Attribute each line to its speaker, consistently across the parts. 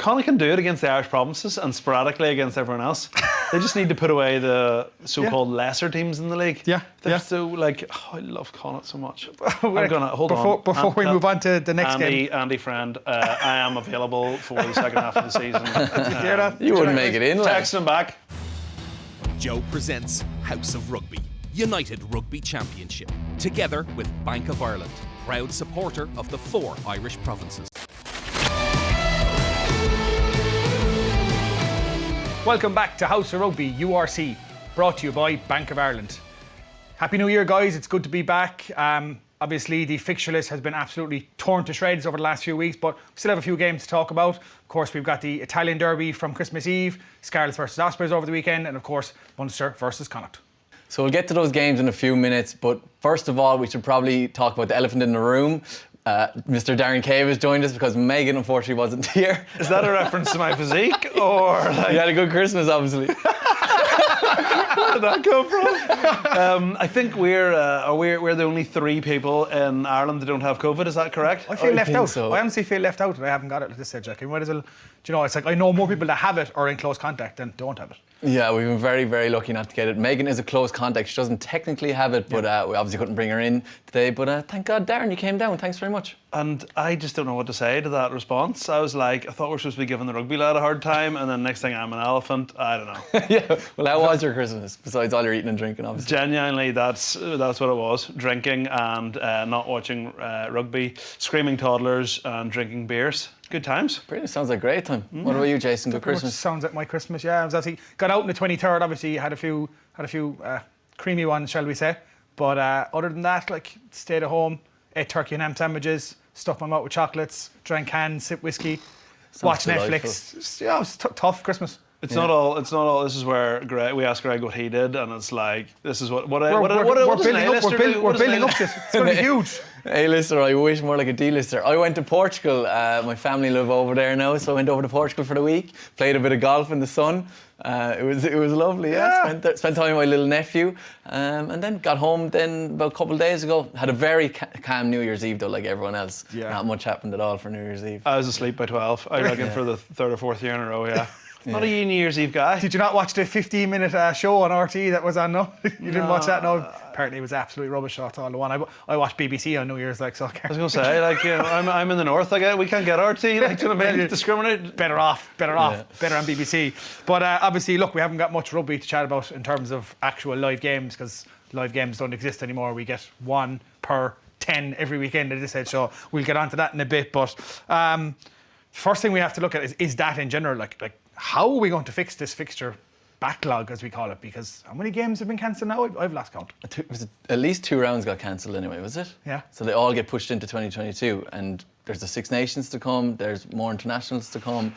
Speaker 1: Connacht can do it against the Irish provinces and sporadically against everyone else. They just need to put away the so-called lesser teams in the league. They're so like, I love Connacht so much. I'm gonna hold on
Speaker 2: before we move on to the next game.
Speaker 1: Andy friend, I am available for the second half of the season.
Speaker 2: Did you hear that?
Speaker 3: You wouldn't make it in.
Speaker 1: Text him back.
Speaker 4: Joe presents House of Rugby, United Rugby Championship, together with Bank of Ireland, proud supporter of the 4 Irish provinces.
Speaker 2: Welcome back to House of Rugby URC, brought to you by Bank of Ireland. Happy New Year, guys. It's good to be back. Obviously, the fixture list has been absolutely torn to shreds over the last few weeks, but we still have a few games to talk about. Of course, we've got the Italian derby from Christmas Eve, Scarlets versus Ospreys over the weekend, and of course, Munster versus Connacht.
Speaker 3: So we'll get to those games in a few minutes, but first of all, we should probably talk about the elephant in the room. Mr. Darren Cave has joined us because Megan unfortunately wasn't here.
Speaker 1: Is that a reference to my physique, or like...
Speaker 3: You had a good Christmas, obviously.
Speaker 1: Where did that come from? I think we're the only 3 people in Ireland that don't have COVID. Is that correct?
Speaker 2: I feel left out.
Speaker 3: so.
Speaker 2: I honestly feel left out that I haven't got it at this stage. Like, you might as well, do you know, it's like I know more people that have it or are in close contact than don't have it.
Speaker 3: Yeah, we've been very, very lucky not to get it. Megan is a close contact. She doesn't technically have it, but we obviously couldn't bring her in today. But thank God, Darren, you came down. Thanks very much.
Speaker 1: And I just don't know what to say to that response. I was like, I thought we were supposed to be giving the rugby lad a hard time, and then next thing I'm an elephant. I don't know.
Speaker 3: Yeah. Well, how was your Christmas? Besides all your eating and drinking, obviously.
Speaker 1: Genuinely, that's what it was. Drinking and not watching rugby, screaming toddlers and drinking beers. Good times.
Speaker 3: Brilliant. Sounds like a great time. What about you, Jason? Good Christmas?
Speaker 2: Sounds like my Christmas, yeah. I was actually got out on the 23rd, obviously had a few creamy ones, shall we say. But other than that, like, stayed at home, ate turkey and ham sandwiches, stuffed my mouth with chocolates, drank cans, sipped whiskey, watched Netflix. Yeah, it was tough Christmas.
Speaker 1: It's not all. This is where we asked Greg what he did, and it's like, this is what
Speaker 2: we're building up to this. It's going to be huge.
Speaker 3: A-lister, I wish, more like a D-lister. I went to Portugal. My family live over there now, so I went over to Portugal for the week. Played a bit of golf in the sun. It was lovely. Yeah. Spent time with my little nephew, and then got home. Then about a couple of days ago, had a very calm New Year's Eve though, like everyone else. Yeah. Not much happened at all for New Year's Eve.
Speaker 1: I was asleep by 12. I reckon for the 3rd or 4th year in a row. Yeah. Not a New Year's Eve guy.
Speaker 2: Did you not watch the 15-minute show on RT that was on? No, you didn't watch that. No, apparently it was absolutely rubbish. That's all the one. I watched BBC on New Year's, like, so.
Speaker 1: I was gonna say, like, you know, I'm in the north. Like, we can't get RT. Like, do you know what I mean? Discriminate.
Speaker 2: Better on BBC. But obviously, look, we haven't got much rugby to chat about in terms of actual live games, because live games don't exist anymore. We get 1 per 10 every weekend at this stage, so we'll get onto that in a bit. But first thing we have to look at is that in general, like. How are we going to fix this fixture backlog, as we call it? Because how many games have been cancelled now? I've lost count.
Speaker 3: At least 2 rounds got cancelled anyway, was it?
Speaker 2: Yeah.
Speaker 3: So they all get pushed into 2022, and there's the Six Nations to come, there's more internationals to come,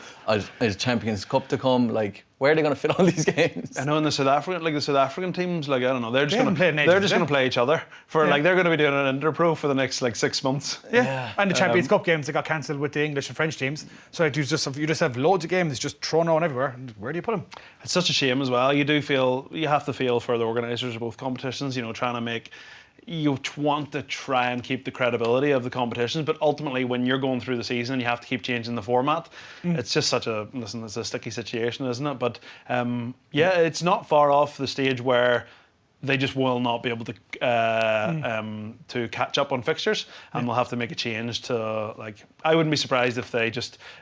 Speaker 3: there's Champions Cup to come. Like, where are they going to fit all these games?
Speaker 1: I know in the South African teams, like, I don't know, they're just going to play each other for like, they're going to be doing an interpro for the next like 6 months.
Speaker 2: Yeah. And the Champions Cup games that got cancelled with the English and French teams. So like, you just have loads of games just thrown around everywhere. And where do you put them?
Speaker 1: It's such a shame as well. You have to feel for the organisers of both competitions. You know, trying to make. You want to try and keep the credibility of the competitions, but ultimately when you're going through the season and you have to keep changing the format, it's just it's a sticky situation, isn't it? But it's not far off the stage where they just will not be able to catch up on fixtures, and we'll have to make a change to, like, I wouldn't be surprised if the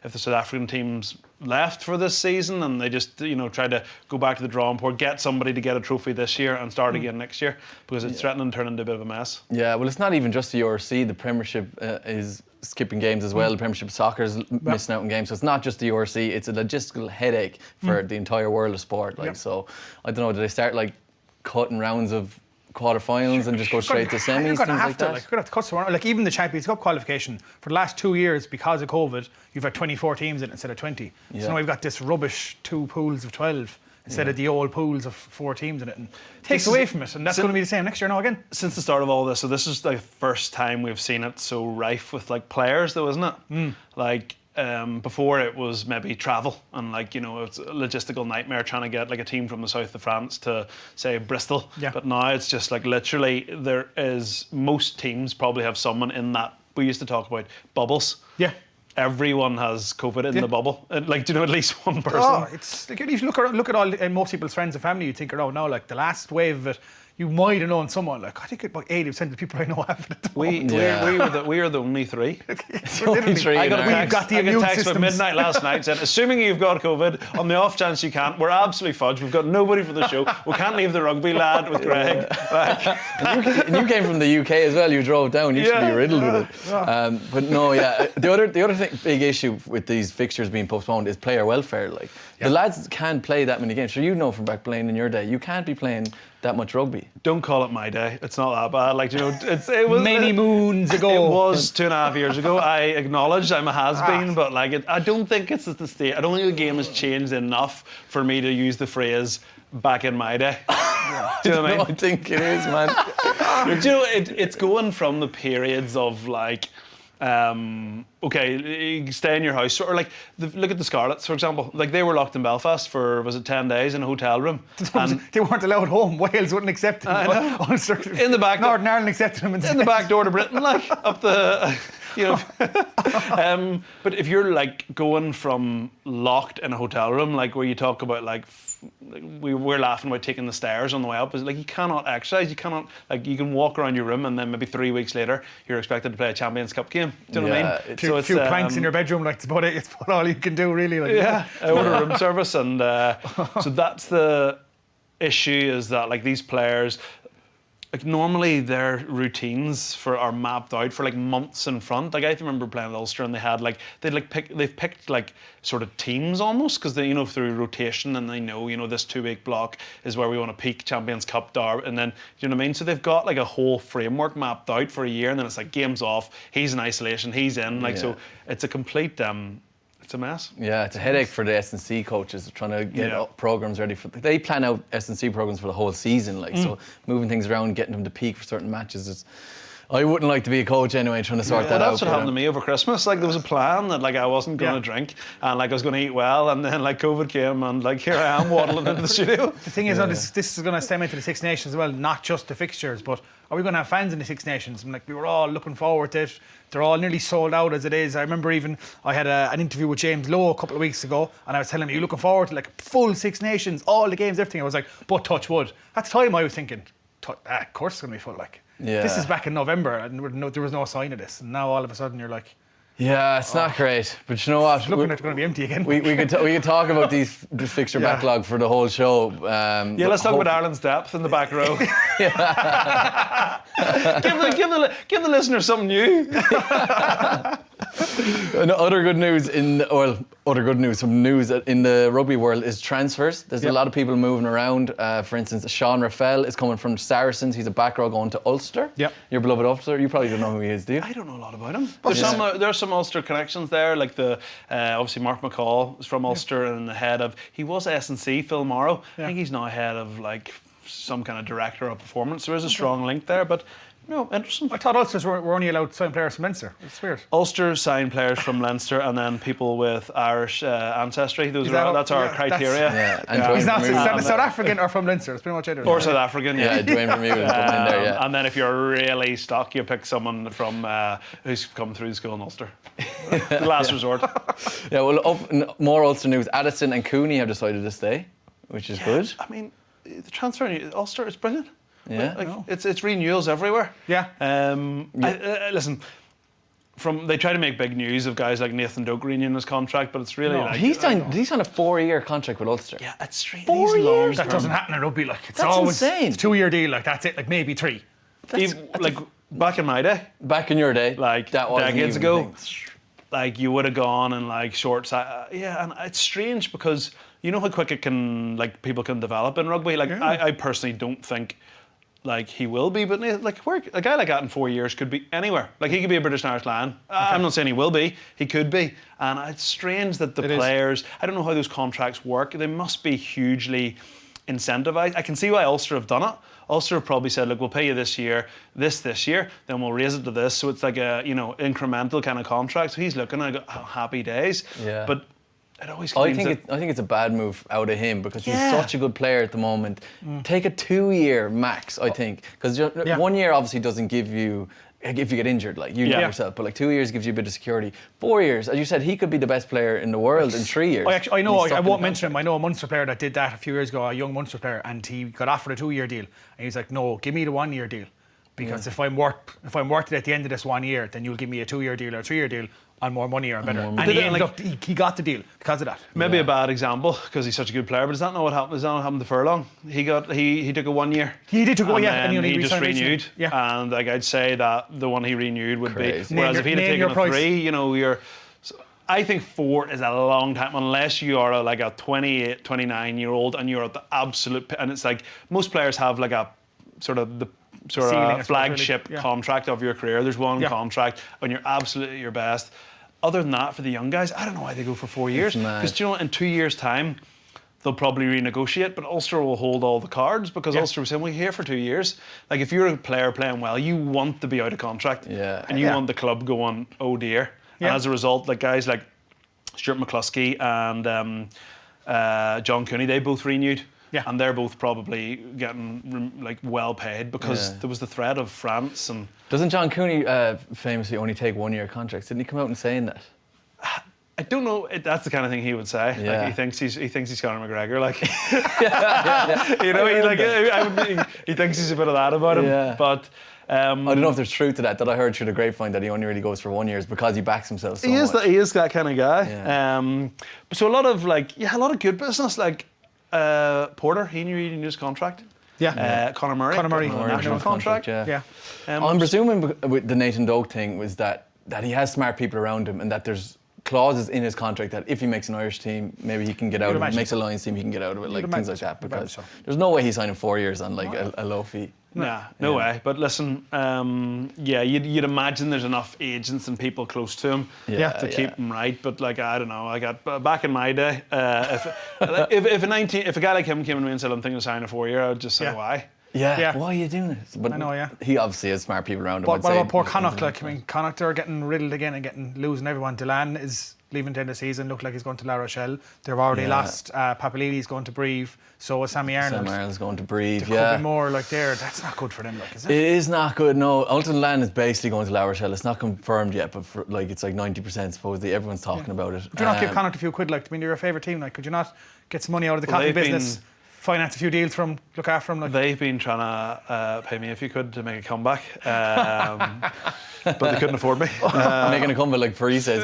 Speaker 1: South African teams left for this season and they just, you know, try to go back to the drawing board, get somebody to get a trophy this year and start again next year, because it's threatening to turn into a bit of a mess. Yeah, well, it's not even just the URC. The Premiership is skipping games as well. The Premiership Soccer is missing out on games. So it's not just the URC. It's a logistical headache for the entire world of sport. Like, so I don't know, do they start like cutting rounds of quarterfinals and just go straight to semis, things like that? You're going to have to cut some, like, even the Champions Cup qualification for the last 2 years, because of COVID, you've had 24 teams in it instead of 20. So now we've got this rubbish 2 pools of 12 instead of the old pools of 4 teams in it, and takes away from it, and that's going to be the same next year now again. Since the start of all this, so this is the first time we've seen it so rife with, like, players though, isn't it? Like, before it was maybe travel and, like, you know, it's a logistical nightmare trying to get like a team from the south of France to, say, Bristol. But now it's just like literally most teams probably have someone in that, we used to talk about bubbles. everyone has COVID in the bubble. Like, do you know at least one person?
Speaker 2: Oh, it's like, if you look at all and most people's friends and family, you think, oh no, like the last wave of it, you might have known someone. Like I think about 80% of the people I know have it. At the moment.
Speaker 1: We are the only three.
Speaker 3: Only three.
Speaker 1: I got a
Speaker 2: We've got the immune
Speaker 1: text at
Speaker 2: systems.
Speaker 1: midnight last night saying, assuming you've got COVID, on the off chance you can't, we're absolutely fudged. We've got nobody for the show. We can't leave the rugby lad with Greg.
Speaker 3: And you came from the UK as well. You drove down. You should be riddled with it. But no, the other thing, big issue with these fixtures being postponed is player welfare. Like the lads can't play that many games. So you know from back playing in your day, you can't be playing that much rugby.
Speaker 1: Don't call it my day. It's not that bad. Like, you know, it was
Speaker 2: Many moons ago.
Speaker 1: It was 2.5 years ago. I acknowledge I'm a has-been, but like, I don't think it's at the state. I don't think the game has changed enough for me to use the phrase "back in my day." Do you know what I mean?
Speaker 3: I think it is, man.
Speaker 1: Do you know, it's going from the periods of like, okay, you stay in your house, or like, look at the Scarlets, for example. Like, they were locked in Belfast for, was it 10 days in a hotel room? And
Speaker 2: They weren't allowed home. Wales wouldn't accept them.
Speaker 1: in the back,
Speaker 2: Northern Ireland accepted them.
Speaker 1: in the back door to Britain, like up the, you know. But if you're like going from locked in a hotel room, like where you talk about like, we're laughing about taking the stairs on the way up, is like you cannot exercise, you cannot, like, you can walk around your room and then maybe 3 weeks later you're expected to play a Champions Cup game. Do you know what I mean?
Speaker 2: A few planks in your bedroom, like, it's about it. It's about all you can do, really. Like,
Speaker 1: I order room service, and so that's the issue, is that like these players, like normally their routines are mapped out for like months in front. Like I remember playing at Ulster, and they had like they've picked like sort of teams almost, because they, you know, through rotation, and they know, you know, this 2-week block is where we want to peak Champions Cup derby, and then, you know what I mean. So they've got like a whole framework mapped out for a year, and then it's like games off. He's in isolation. He's in. Like so, it's a complete. It's a mess.
Speaker 3: Yeah, it's a headache for the S&C coaches trying to get programs ready for. They plan out S&C programs for the whole season, like so. Moving things around, getting them to peak for certain matches is. I wouldn't like to be a coach anyway, trying to sort that out.
Speaker 1: That's what happened to me over Christmas. Like there was a plan that like I wasn't going to drink, and like I was going to eat well, and then like COVID came, and like here I am waddling into the studio.
Speaker 2: The thing is, this is going to stem into the Six Nations as well, not just the fixtures, but are we going to have fans in the Six Nations? And like we were all looking forward to it. They're all nearly sold out as it is. I remember even I had an interview with James Lowe a couple of weeks ago, and I was telling him, "You're looking forward to like full Six Nations, all the games, everything." I was like, "But touch wood." At the time, I was thinking, "Of course it's going to be full." Like, this is back in November, and there was no sign of this, and now all of a sudden you're like.
Speaker 3: Yeah, it's not great, but you know what?
Speaker 2: It's looking like it's going to be empty again.
Speaker 3: We could talk about this fixture backlog for the whole show.
Speaker 1: Let's talk about Ireland's depth in the back row. give the listener something new.
Speaker 3: Other good news some news in the rugby world is transfers. There's a lot of people moving around. For instance, Sean Raffel is coming from Saracens. He's a back row going to Ulster.
Speaker 2: Yep.
Speaker 3: Your beloved Ulster. You probably don't know who he is, do you?
Speaker 1: I don't know a lot about him. There's some Ulster connections there, like the obviously Mark McCall is from Ulster, and the head of, he was S&C, Phil Morrow. I think he's now head of like some kind of director of performance. There is a strong link there, but no, interesting.
Speaker 2: I thought Ulsters were only allowed to sign players from Munster. It's weird.
Speaker 1: Ulster sign players from Leinster, and then people with Irish ancestry. That's our criteria.
Speaker 3: And
Speaker 2: he's not South African or from Leinster. That's pretty much it.
Speaker 1: Or South African.
Speaker 3: Yeah, Dwayne Vermeulen is coming in there. Yeah.
Speaker 1: And then if you're really stuck, you pick someone from who's come through the school in Ulster. The last resort.
Speaker 3: Yeah. Well, more Ulster news. Addison and Cooney have decided to stay, which is good.
Speaker 1: I mean, the transfer in Ulster is brilliant.
Speaker 3: Yeah,
Speaker 1: it's renewals everywhere.
Speaker 2: Yeah.
Speaker 1: Listen, they try to make big news of guys like Nathan Doak renewing his contract, but it's really like
Speaker 3: he's on a 4-year contract with Ulster.
Speaker 1: Yeah, it's straight.
Speaker 3: 4 years.
Speaker 2: That doesn't happen in rugby. Like it's
Speaker 3: That's
Speaker 2: always
Speaker 3: insane.
Speaker 2: It's a 2-year deal. Like that's it. Like maybe 3.
Speaker 1: Like back in my day,
Speaker 3: Back in your day,
Speaker 1: like
Speaker 3: that was
Speaker 1: decades ago, like you would have gone and like short and it's strange because you know how quick it can, like, people can develop in rugby. Like I personally don't think like he will be, but like a guy like that in 4 years could be anywhere. Like he could be a British and Irish Lion. I'm not saying he will be. He could be. And it's strange that the players, I don't know how those contracts work. They must be hugely incentivized. I can see why Ulster have done it. Ulster have probably said, look, we'll pay you this year, then we'll raise it to this. So it's like a, incremental kind of contract. So he's looking at happy days.
Speaker 3: Yeah.
Speaker 1: but it always
Speaker 3: I think it's a bad move out of him because he's such a good player at the moment. Take a 2-year max, I think, because 1 year obviously doesn't give you if you get injured, like you know yourself, but like 2 years gives you a bit of security. 4 years, as you said, he could be the best player in the world in 3 years.
Speaker 2: I know, I won't mention him. I know a Munster player that did that a few years ago, a young Munster player, and he got offered a 2-year deal, and he was like, "No, give me the 1-year deal, because if I'm worth it at the end of this 1 year, then you'll give me a 2-year deal or a 3-year deal on more money or better." And he ended up, he got the deal because of that.
Speaker 1: Maybe a bad example because he's such a good player, but is that not what happened? Is that not what happened to Furlong? He took a 1 year.
Speaker 2: He did take a 1 year,
Speaker 1: and he just
Speaker 2: re-signed
Speaker 1: renewed.
Speaker 2: recently. Yeah.
Speaker 1: And like I'd say that the one he renewed would
Speaker 3: Crazy.
Speaker 1: be. Whereas if he'd have taken a
Speaker 2: price.
Speaker 1: 3, you know, I think 4 is a long time unless you are like a 28, 29-year-old and you're at the absolute. And it's like most players have like a sort of flagship contract of your career. There's one contract when you're absolutely at your best. Other than that, for the young guys, I don't know why they go for 4 years. Because you know, in 2 years' time, they'll probably renegotiate. But Ulster will hold all the cards because Ulster was saying, "We're here for 2 years." Like if you're a player playing well, you want to be out of contract, and you want the club going, "Oh dear." And as a result, like guys like Stuart McCluskey and John Cooney, they both renewed.
Speaker 2: Yeah.
Speaker 1: And they're both probably getting like well paid because there was the threat of France and.
Speaker 3: Doesn't John Cooney famously only take 1-year contracts? Didn't he come out and saying that?
Speaker 1: I don't know. That's the kind of thing he would say.
Speaker 3: Yeah.
Speaker 1: Like he thinks he's Conor McGregor. Like, you know, he thinks he's a bit of that about him.
Speaker 3: Yeah.
Speaker 1: But
Speaker 3: I don't know if there's truth to that. That I heard through the grapevine that he only really goes for 1 year because he backs himself so much.
Speaker 1: He is that kind of guy.
Speaker 3: Yeah.
Speaker 1: So a lot of good business. Like Porter, he renewed his contract.
Speaker 2: Yeah.
Speaker 1: Conor Murray, national contract.
Speaker 3: Yeah. I'm presuming with the Nathan Doak thing was that he has smart people around him and that there's clauses in his contract that if he makes an Irish team, maybe he can get out of it. Makes a Lions team, he can get out of it, like things like that. Because there's no way he's signing 4 years on like a low fee.
Speaker 1: No way. But listen, you'd imagine there's enough agents and people close to him to keep him right. But like I don't know, I got back in my day, if a guy like him came to me and said I'm thinking of signing a 4 year, I would just say why.
Speaker 3: Yeah. Why are you doing this? But
Speaker 2: I know,
Speaker 3: he obviously has smart people around him.
Speaker 2: But what about poor Connacht? Like, I mean, Connacht are getting riddled again and losing everyone. Delan is leaving at the end of the season. Look like he's going to La Rochelle. They've already lost. Papali'li's going to Brive. So is Sammy Arnold.
Speaker 3: Sammy Arnold's going to Brive.
Speaker 2: There could be more like there. That's not good for them. Like, is it?
Speaker 3: It is not good. No, Ulton Land is basically going to La Rochelle. It's not confirmed yet, but it's like 90% supposedly. Everyone's talking about it.
Speaker 2: Could you not give Connacht a few quid? Like, I mean, you're a favourite team. Like, could you not get some money out of the coffee business? Finance a few deals from, look after them. Like.
Speaker 1: They've been trying to pay me if you could to make a comeback, but they couldn't afford me.
Speaker 3: Making a comeback like Paris says.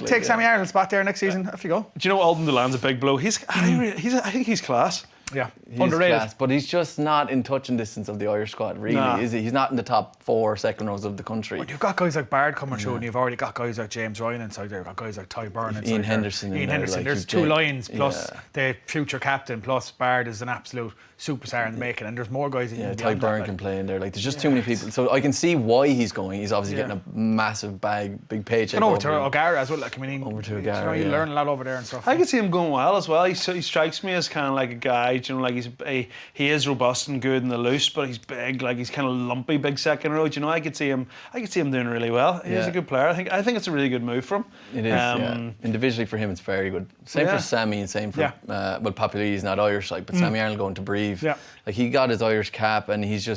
Speaker 2: Take Sammy Arnold's spot there next season. Off you go.
Speaker 1: Do you know Alden Delan's a big blow? I think he's class.
Speaker 2: Yeah,
Speaker 3: he's
Speaker 2: underrated.
Speaker 3: Class, but he's just not in touching distance of the Irish squad, really, is he? He's not in the top 4 second rows of the country.
Speaker 2: Well, you've got guys like Bard coming through, and you've already got guys like James Ryan inside there. You've got guys like Ty Byrne inside
Speaker 3: Ian
Speaker 2: there.
Speaker 3: Henderson. Like,
Speaker 2: there's 2 Lions plus the future captain plus Bard is an absolute superstar in the making, and there's more guys.
Speaker 3: Ty Byrne can play in there. Like there's just too many people. So I can see why he's going. He's obviously getting a massive big paycheck.
Speaker 2: And over to O'Gara as well. Like, I mean,
Speaker 3: over to O'Gara.
Speaker 2: You learn a lot over there and stuff.
Speaker 1: I can see him going well as well. He strikes me as kind of like a guy. You know, like he is robust and good in the loose, but he's big. Like he's kind of lumpy, big second row. You know, I could see him doing really well. He's a good player. I think it's a really good move for him.
Speaker 3: It is. Individually for him, it's very good. Same for Sammy and same for Papali'li's not Irish, like, but Sammy Arnold going to Brive.
Speaker 2: Yeah.
Speaker 3: Like he got his Irish cap and he's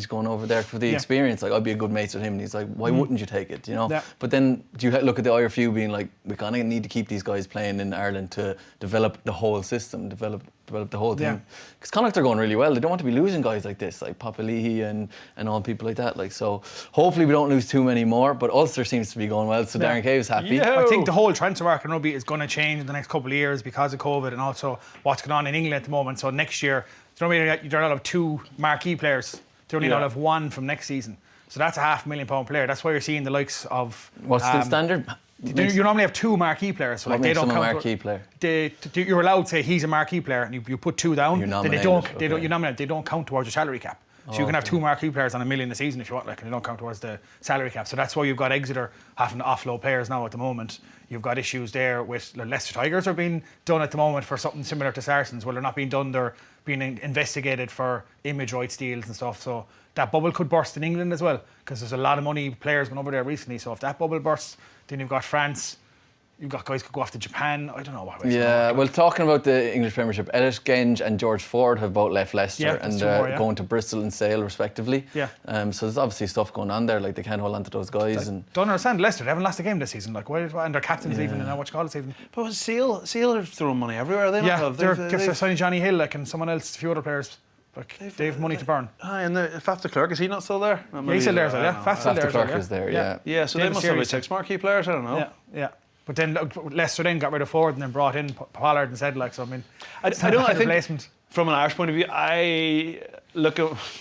Speaker 3: going over there for the experience. Like I'd be a good mate with him, and he's like, why wouldn't you take it? You know. Yeah. But then do you look at the IRFU being like, we kind of need to keep these guys playing in Ireland to develop the whole system, develop the whole thing. Because Connacht are going really well. They don't want to be losing guys like this, like Papali'i and all people like that. Like, so hopefully we don't lose too many more. But Ulster seems to be going well, so Darren Cave is happy.
Speaker 2: I think the whole transfer market in rugby is going to change in the next couple of years because of COVID and also what's going on in England at the moment. So next year, they're not have 2 marquee players. They only not have 1 from next season. So that's a £500,000 player. That's why you're seeing the likes of.
Speaker 3: What's the standard?
Speaker 2: You normally have 2 marquee players. So
Speaker 3: what makes them a marquee player?
Speaker 2: You're allowed to say he's a marquee player, and you put 2 down.
Speaker 3: Then
Speaker 2: they don't count towards your salary cap. So you can have 2 marquee players on $1 million a season if you want, like, and they don't count towards the salary cap. So that's why you've got Exeter having to offload players now at the moment. You've got issues there with Leicester Tigers are being done at the moment for something similar to Saracens. Well, they're not being done. They're being investigated for image rights deals and stuff. So that bubble could burst in England as well, because there's a lot of money players going over there recently. So if that bubble bursts, then you've got France. You've got guys could go off to Japan. I don't know what.
Speaker 3: Yeah, well, talking about the English Premiership, Elliot Genge and George Ford have both left Leicester and going to Bristol and Sale respectively.
Speaker 2: Yeah.
Speaker 3: So there's obviously stuff going on there. Like they can't hold on to those guys. And
Speaker 2: don't understand Leicester. They haven't lost a game this season. Like why? And their captain's leaving, and now what you call it even.
Speaker 1: But Sale are throwing money everywhere. Are they?
Speaker 2: Yeah,
Speaker 1: not
Speaker 2: they're signing Johnny Hill, like, and someone else, a few other players. Like they have money to burn.
Speaker 1: And Faf de Klerk, is he not still there?
Speaker 2: Yeah, he's still there. Faf's still there.
Speaker 3: Faf de Klerk is there. Yeah.
Speaker 1: Yeah, so they must have like 6 marquee players. I don't know.
Speaker 2: Yeah. But then Leicester then got rid of Ford and then brought in Pollard instead. Like, so I mean,
Speaker 1: I think from an Irish point of view, I look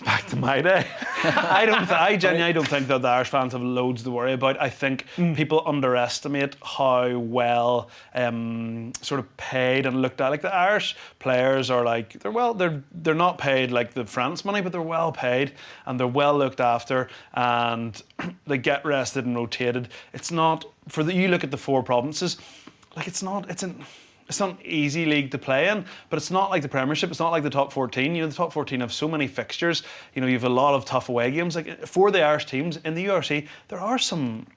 Speaker 1: back to my day. I genuinely don't think that the Irish fans have loads to worry about. I think people underestimate how well sort of paid and looked at. Like the Irish players are like they're not paid like the France money, but they're well paid and they're well looked after and they get rested and rotated. It's not you look at the 4 provinces, like it's not an easy league to play in, but it's not like the Premiership. It's not like the top 14. You know, the top 14 have so many fixtures. You know, you have a lot of tough away games. Like for the Irish teams in the URC, there are some,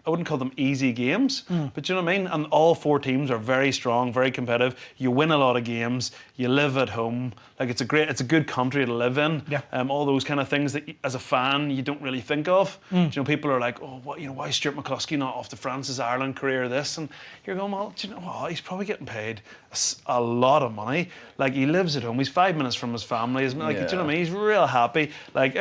Speaker 1: I wouldn't call them easy games, but you know what I mean? And all 4 teams are very strong, very competitive. You win a lot of games. You live at home. Like it's a good country to live in.
Speaker 2: Yeah.
Speaker 1: All those kind of things that as a fan you don't really think of. You know, people are like, oh, why is Stuart McCluskey not off to France's Ireland career? This and you're going, well, do you know what? He's probably getting paid a lot of money. Like he lives at home. He's 5 minutes from his family. Do you know what I mean? He's real happy. Like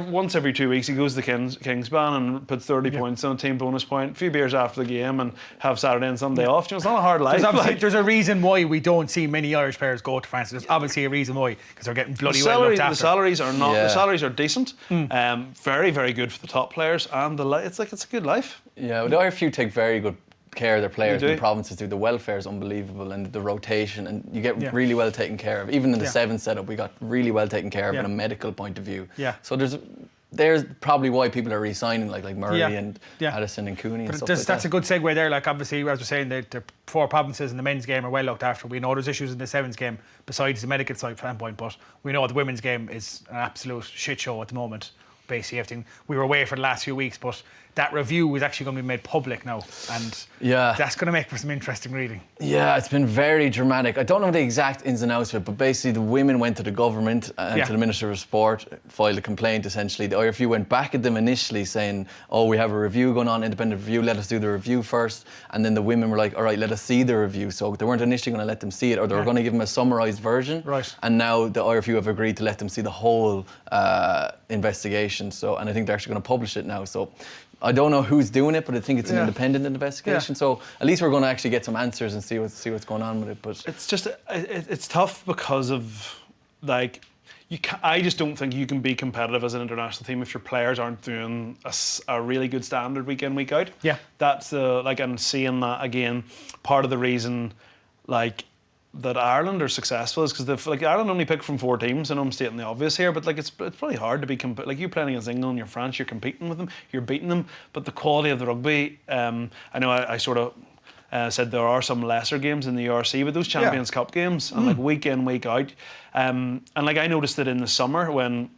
Speaker 1: once every 2 weeks he goes to Kingspan and puts 30 points on a team bonus point, a few beers after the game, and have Saturday and Sunday off. You know, it's not a hard life.
Speaker 2: There's a reason why we don't see many Irish players go to France. There's obviously a reason why, because they're getting bloody well looked after.
Speaker 1: The salaries are not. The salaries are decent. Very, very good for the top players, and it's a good life.
Speaker 3: Yeah, well, the IRFU take very good care of their players. The provinces do. The welfare is unbelievable, and the rotation, and you get really well taken care of. Even in the 7 setup, we got really well taken care of in a medical point of view.
Speaker 2: Yeah.
Speaker 3: So there's probably why people are re-signing like Murray and Addison and Cooney and stuff like that.
Speaker 2: That's a good segue there. Like obviously, as we're saying, the 4 provinces in the men's game are well looked after. We know there's issues in the sevens game besides the medical side standpoint, but we know the women's game is an absolute shit show at the moment. Basically, everything we were away for the last few weeks, but that review is actually going to be made public now, and that's going to make for some interesting reading.
Speaker 3: Yeah, it's been very dramatic. I don't know the exact ins and outs of it, but basically the women went to the government and to the Minister of Sport, filed a complaint essentially. The IRFU went back at them initially saying, oh, we have a review going on, independent review, let us do the review first. And then the women were like, all right, let us see the review. So they weren't initially going to let them see it, or they were going to give them a summarised version.
Speaker 2: Right.
Speaker 3: And now the IRFU have agreed to let them see the whole investigation. And I think they're actually going to publish it now. So I don't know who's doing it, but I think it's an independent investigation. So at least we're going to actually get some answers and see what's going on with it. But
Speaker 1: it's just it's tough because of like I just don't think you can be competitive as an international team if your players aren't doing a really good standard week in, week out.
Speaker 2: Yeah,
Speaker 1: that's and seeing that again. Part of the reason that Ireland are successful is because Ireland only pick from 4 teams. I know I'm stating the obvious here, but it's really hard to be like you're playing against England, you're France, you're competing with them, you're beating them. But the quality of the rugby, I know I sort of said there are some lesser games in the URC, but those Champions Cup games and week in, week out, and I noticed it in the summer when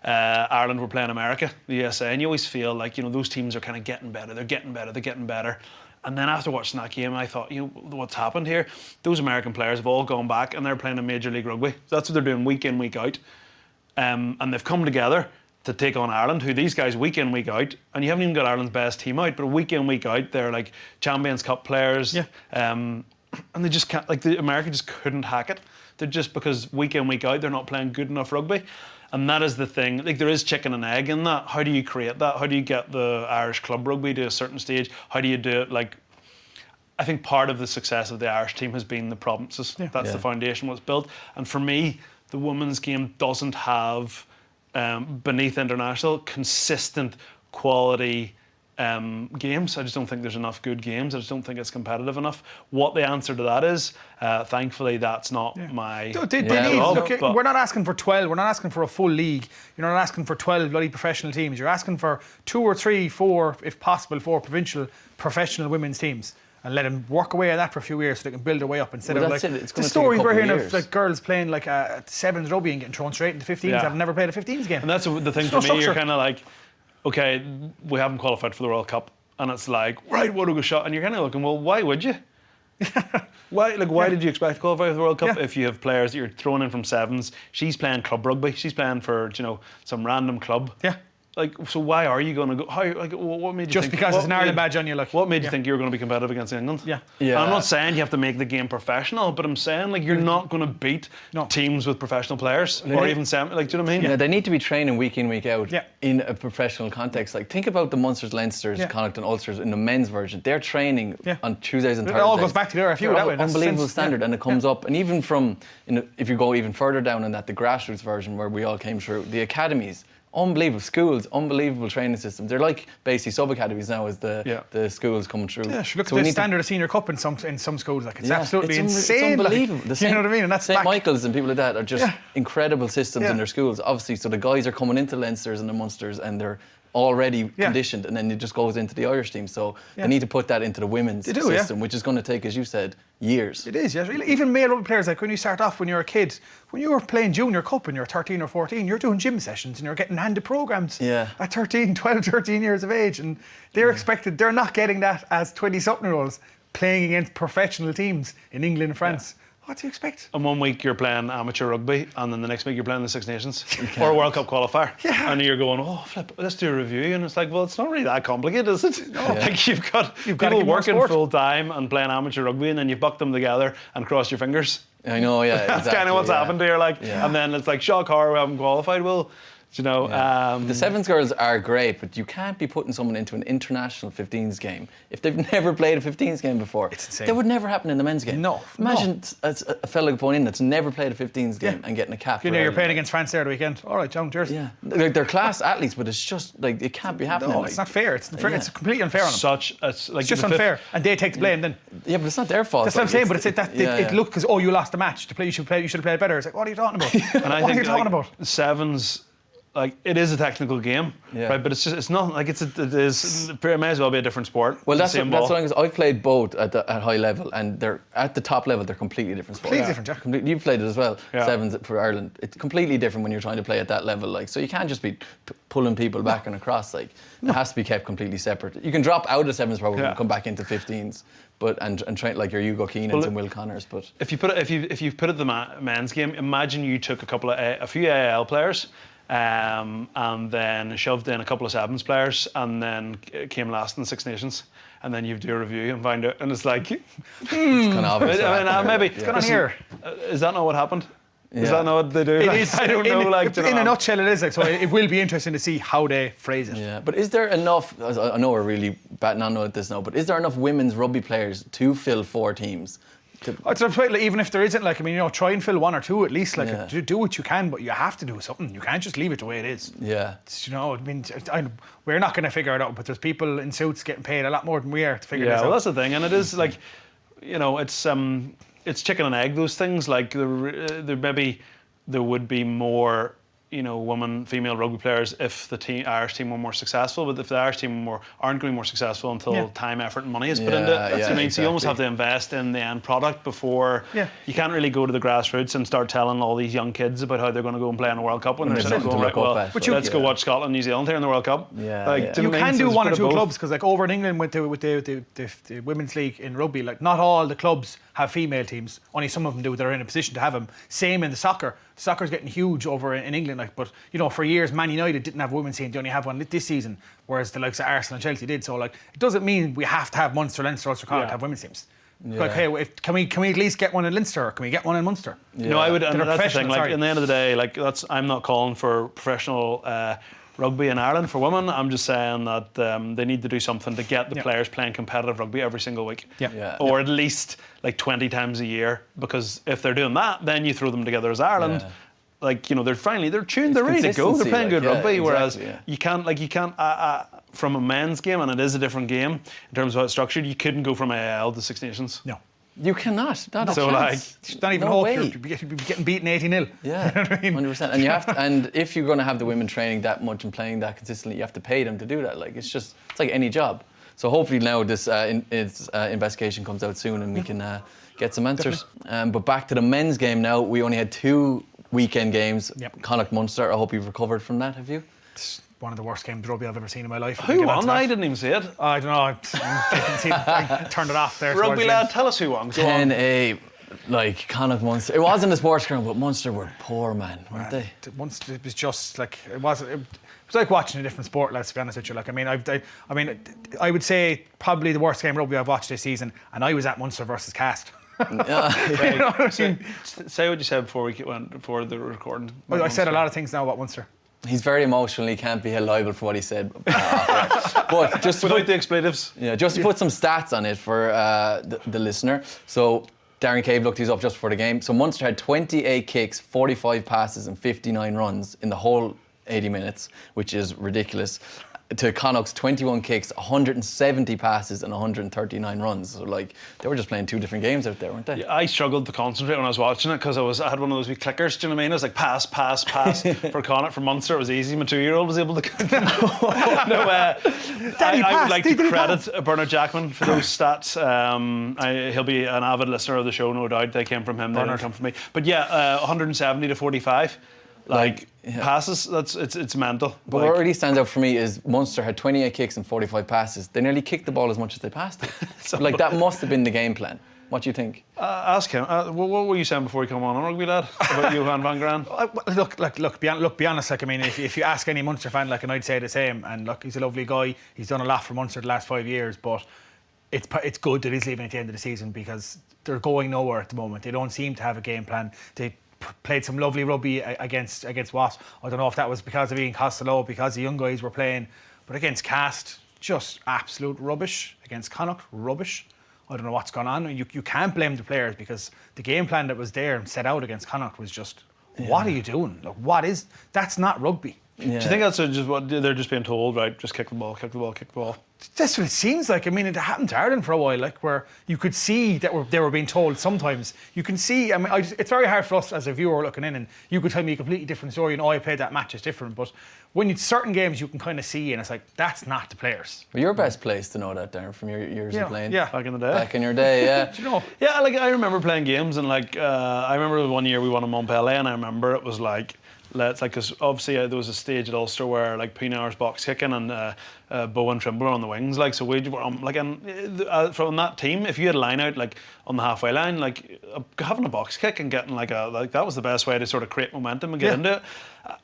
Speaker 1: Ireland were playing America, the USA, and you always feel like those teams are kind of getting better. They're getting better. And then after watching that game, I thought, what's happened here? Those American players have all gone back and they're playing in Major League Rugby. That's what they're doing week in, week out. And they've come together to take on Ireland, who these guys week in, week out, and you haven't even got Ireland's best team out, but week in, week out, they're like Champions Cup players. Yeah. And they just can't, the America just couldn't hack it. They're just because week in, week out, they're not playing good enough rugby. And that is the thing. There is chicken and egg in that. How do you create that? How do you get the Irish club rugby to a certain stage? How do you do it? I think part of the success of the Irish team has been the provinces. Yeah. That's the foundation was built. And for me, the women's game doesn't have, beneath international, consistent quality games. I just don't think there's enough good games. I just don't think it's competitive enough. What the answer to that is, thankfully, that's not my
Speaker 2: job. We're not asking for 12. We're not asking for a full league. You're not asking for 12 bloody professional teams. You're asking for 2 or 3, 4, if possible, 4 provincial professional women's teams. And let them work away at that for a few years so they can build their way up instead of the stories we're hearing of girls playing sevens rugby and getting thrown straight into 15s. I've never played a 15s game.
Speaker 1: And that's the thing for me. You're kind of like, okay, we haven't qualified for the World Cup, and it's like, right, what a good shot, and you're kind of looking, well, why would you? Why did you expect to qualify for the World Cup if you have players that you're throwing in from sevens? She's playing club rugby. She's playing for some random club.
Speaker 2: Yeah.
Speaker 1: Like, so why are you going to go? What made you
Speaker 2: Just
Speaker 1: think,
Speaker 2: because it's an Ireland badge on you, like.
Speaker 1: What made you think you were going to be competitive against England?
Speaker 2: Yeah.
Speaker 1: And I'm not saying you have to make the game professional, but I'm saying like you're not going to beat teams with professional players or even like, do you know what I mean?
Speaker 3: Yeah, they need to be training week in, week out
Speaker 2: Yeah.
Speaker 3: in a professional context. Like, think about the Munsters, Leinsters, Connacht and Ulsters in the men's version. They're training on Tuesdays and Thursdays.
Speaker 2: It all goes back to the RFU that way. That's
Speaker 3: unbelievable standard, and it comes up. And even from, if you go even further down in that, the grassroots version where we all came through, the academies. Unbelievable schools, unbelievable training systems. They're like basically sub-academies now as the schools coming through.
Speaker 2: Yeah, look at the standard of senior cup in some schools. Like, it's absolutely insane.
Speaker 3: It's unbelievable.
Speaker 2: Like, you know what I mean? And that's
Speaker 3: St. Michael's and people like that are just incredible systems in their schools. Obviously, so the guys are coming into Leinsters and the Munsters and they're already conditioned, and then it just goes into the Irish team. So they need to put that into the women's system, which is going to take, as you said, years.
Speaker 2: It is, yeah. Even male rugby players, like when you start off when you're a kid, when you were playing junior cup and you're 13 or 14, you're doing gym sessions and you're getting handed programs at 13 years of age, and they're expected, they're not getting that as 20-something-year-olds playing against professional teams in England and France. What do you expect?
Speaker 1: And 1 week you're playing amateur rugby, and then the next week you're playing the Six Nations or a World Cup qualifier. Yeah. And you're going, oh, flip, let's do a review. And it's like, well, it's not really that complicated, is it? No. Like, you've got people working full time and playing amateur rugby, and then you've bucked them together and crossed your fingers.
Speaker 3: I know, yeah.
Speaker 1: That's kind of what's happened here. Like, and then it's like, shock horror, we haven't qualified. Well, the sevens girls are great, but you can't be putting someone into an international 15s game if they've never played a 15s game before.
Speaker 2: It's insane.
Speaker 3: That would never happen in the men's game.
Speaker 2: No.
Speaker 3: Imagine a fella going in that's never played a 15s game and getting a cap.
Speaker 2: You're playing against France there the weekend. All right, John, cheers.
Speaker 3: Yeah, they're class athletes, but it's just like it can't be happening.
Speaker 2: No, it's not fair. It's completely unfair on them.
Speaker 1: It's
Speaker 2: just unfair, and they take the blame then.
Speaker 3: Yeah, but it's not their fault.
Speaker 2: That's what I'm saying. But it looked because you lost the match. You should have played better. It's like, what are you talking about?
Speaker 1: And I think, what are you talking about? Sevens. Like, it is a technical game, right? But it's not like it may as well be a different sport.
Speaker 3: Well, that's what I'm saying. I've played both at high level, and they're at the top level. They're completely different sports.
Speaker 2: Completely different.
Speaker 3: You've played it as well. Sevens for Ireland. It's completely different when you're trying to play at that level. Like, so you can't just be pulling people back and across. Like, it has to be kept completely separate. You can drop out of sevens probably and come back into 15s. But and train like your Hugo Keenans and Will Connors. But
Speaker 1: if you put it the men's game, imagine you took a few AIL players. And then shoved in a couple of sevens players, and then came last in the Six Nations, and then you do a review and find out, and it's like,
Speaker 3: it's kind of obvious.
Speaker 1: I mean, maybe
Speaker 2: it's going on here.
Speaker 1: Is that not what happened? Is that not what they do?
Speaker 2: It is.
Speaker 1: I don't know.
Speaker 2: In a nutshell, it is. Like, so it will be interesting to see how they phrase it.
Speaker 3: Yeah, but is there enough? I know we're really batting on at this now, but is there enough women's rugby players to fill 4 teams?
Speaker 2: Even if there isn't, like, I mean, try and fill 1 or 2 at least. Like, do what you can, but you have to do something. You can't just leave it the way it is.
Speaker 3: Yeah.
Speaker 2: I mean, we're not going to figure it out, but there's people in suits getting paid a lot more than we are to figure this out.
Speaker 1: Yeah, well, that's the thing, and it is like, it's chicken and egg. Those things, like there would be more. Female rugby players if the Irish team were more successful, but if the Irish team aren't going to be more successful until time, effort and money is put into it. So you almost have to invest in the end product before you can't really go to the grassroots and start telling all these young kids about how they're going to go and play in the World Cup when they're sitting going, let's go watch Scotland, New Zealand here in the World Cup.
Speaker 2: You can do 1 or 2 clubs, because like over in England with the Women's League in rugby, like not all the clubs have female teams, only some of them do that are in a position to have them. Same in the soccer. Soccer's getting huge over in England, like, but for years Man United didn't have a women's team. They only have one this season, whereas the likes of Arsenal and Chelsea did. So like, it doesn't mean we have to have Munster, Leinster, Ulster, Connacht to have women's teams. Like, hey, can we at least get one in Leinster, or can we get one in Munster?
Speaker 1: I would. And that's the thing. Like, in the end of the day, like, I'm not calling for professional rugby in Ireland for women. I'm just saying that they need to do something to get the players playing competitive rugby every single week, or at least like 20 times a year. Because if they're doing that, then you throw them together as Ireland. Like, they're tuned, they're ready to go, they're playing good rugby. Whereas you can't from a men's game, and it is a different game in terms of how it's structured. You couldn't go from AIL to Six Nations.
Speaker 2: No.
Speaker 3: You cannot. Not
Speaker 2: so like, not even hope. You'd be getting beaten 80-0.
Speaker 3: Yeah, you know what I mean? 100%. And you have to, and if you're going to have the women training that much and playing that consistently, you have to pay them to do that. Like, it's like any job. So hopefully now this investigation comes out soon and we can get some answers. But back to the men's game now. We only had 2 weekend games. Connacht, Munster. I hope you've recovered from that. Have you?
Speaker 2: one of the worst games of rugby I've ever seen in my life.
Speaker 1: Who won? I didn't even see it.
Speaker 2: I don't know. I turned it off there.
Speaker 1: Rugby lad, tell us who won. Go on.
Speaker 3: 10-8, like Connacht Munster. It wasn't a sports ground, but Munster were poor, man, weren't they?
Speaker 2: Munster, it was just like it was like watching a different sport. Let's be honest with you. Like I mean, I would say probably the worst game of rugby I've watched this season, and I was at Munster versus Cast.
Speaker 1: Say what you said before we went before the recording.
Speaker 2: I said a lot of things now about Munster.
Speaker 3: He's very emotional. He can't be held liable for what he said. But just
Speaker 1: without the expletives.
Speaker 3: Yeah, just to put some stats on it for the listener. So Darren Cave looked these up just before the game. So Munster had 28 kicks, 45 passes, and 59 runs in the whole 80 minutes, which is ridiculous. To Connacht's 21 kicks, 170 passes, and 139 runs. So, like, they were just playing two different games out there, weren't they?
Speaker 1: Yeah, I struggled to concentrate when I was watching it because I had one of those wee clickers. Do you know what I mean? It was like pass. For Connacht, for Munster, it was easy. My 2-year-old was able to. I would like to credit Bernard Jackman for those stats. He'll be an avid listener of the show, no doubt. They came from him. They didn't come from me. But yeah, 170 to 45. Passes, it's mental.
Speaker 3: But what really stands out for me is Munster had 28 kicks and 45 passes. They nearly kicked the ball as much as they passed it. Like, that must have been the game plan. What do you think?
Speaker 1: Ask him. What were you saying before you come on, Rugby lad? About Johan van Gran?
Speaker 2: Look. Be honest. Like, I mean, if you ask any Munster fan, like, and I'd say the same. And look, he's a lovely guy. He's done a lot for Munster the last 5 years. But it's good that he's leaving at the end of the season because they're going nowhere at the moment. They don't seem to have a game plan. They played some lovely rugby against Wasps. I don't know if that was because of Ian Costello, because the young guys were playing, but against Cast, just absolute rubbish. Against Connacht, rubbish. I don't know what's gone on. You can't blame the players because the game plan that was there and set out against Connacht was just, what are you doing? Like, that's not rugby.
Speaker 1: Yeah. Do you think that's just what they're just being told, right? Just kick the ball.
Speaker 2: That's what it seems like. I mean, it happened to Ireland for a while, like, where you could see that they were being told sometimes. You can see, I mean, it's very hard for us as a viewer looking in, and you could tell me a completely different story, and I played that match, it's different. But when it's certain games, you can kind of see, and it's like, that's not the players.
Speaker 3: Well, you're best placed to know that, Darren, from your years of playing.
Speaker 1: Yeah, back in the day.
Speaker 3: Back in your day, yeah.
Speaker 2: Do you know?
Speaker 1: Yeah, like, I remember playing games, and like, I remember one year we won in Montpellier, and I remember it was like, because obviously there was a stage at Ulster where like Pienaar's box kicking and Bowen Trimble on the wings, like, so we were like, and from that team, if you had a line out like on the halfway line, like having a box kick and getting like that was the best way to sort of create momentum and get into it.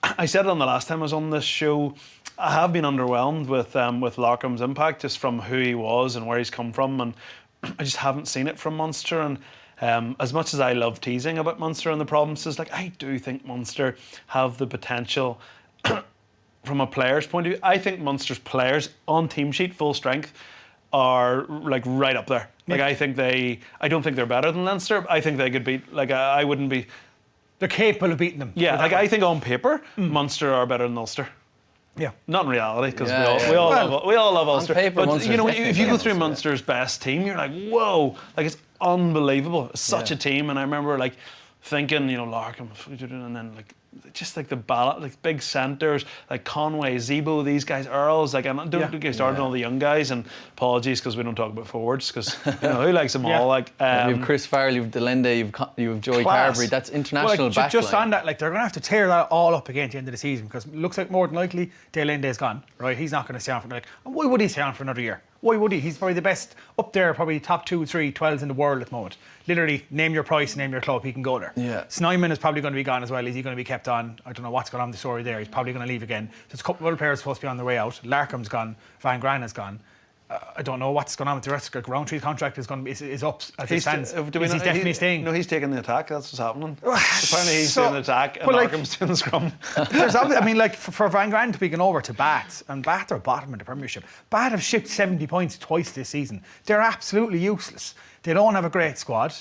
Speaker 1: I said it on the last time I was on this show. I have been underwhelmed with Larkham's impact just from who he was and where he's come from, and I just haven't seen it from Munster. And as much as I love teasing about Munster and the problems, is like, I do think Munster have the potential from a player's point of view. I think Munster's players on team sheet, full strength, are like right up there. Like, I don't think they're better than Leinster. I think they could beat, like, I wouldn't be.
Speaker 2: They're capable of beating them.
Speaker 1: Yeah, like, I think on paper, Munster are better than Ulster.
Speaker 2: Yeah.
Speaker 1: Not in reality, because we all love Ulster.
Speaker 3: Paper,
Speaker 1: but you know, if you go through Munster's best team, you're like, whoa, like, it's unbelievable. It's such a team. And I remember like thinking, you know, Larkham, and then like just like the ballot, like big centres, like Conway, Zebo, these guys, Earls, like, and don't get started on all the young guys. And apologies because we don't talk about forwards, because you know who likes them all. Like
Speaker 3: you have Chris Farrell, you have Delende, you have Joey Carberry. That's international backline.
Speaker 2: Just on that, like, they're going to have to tear that all up again at the end of the season, because it looks like more than likely Delende's gone. Right, he's not going to stay on for why would he stay on for another year? Why would he? He's probably the best up there, probably top 2, 3, 12s in the world at the moment. Literally, name your price, name your club, he can go there.
Speaker 3: Yeah.
Speaker 2: Snyman is probably going to be gone as well. Is he going to be kept on? I don't know what's going on with the story there. He's probably going to leave again. There's a couple of other players supposed to be on their way out. Larkham's gone. Van Gran has gone. I don't know what's going on with the rest. Roundtree's contract is up as it stands. He's definitely staying.
Speaker 1: No, he's taking the attack. That's what's happening. Apparently he's doing the attack and Larkham's doing the scrum.
Speaker 2: I mean, like, for Van Gran to be going over to Bath, and Bath are bottom in the Premiership. Bath have shipped 70 points twice this season. They're absolutely useless. They don't have a great squad.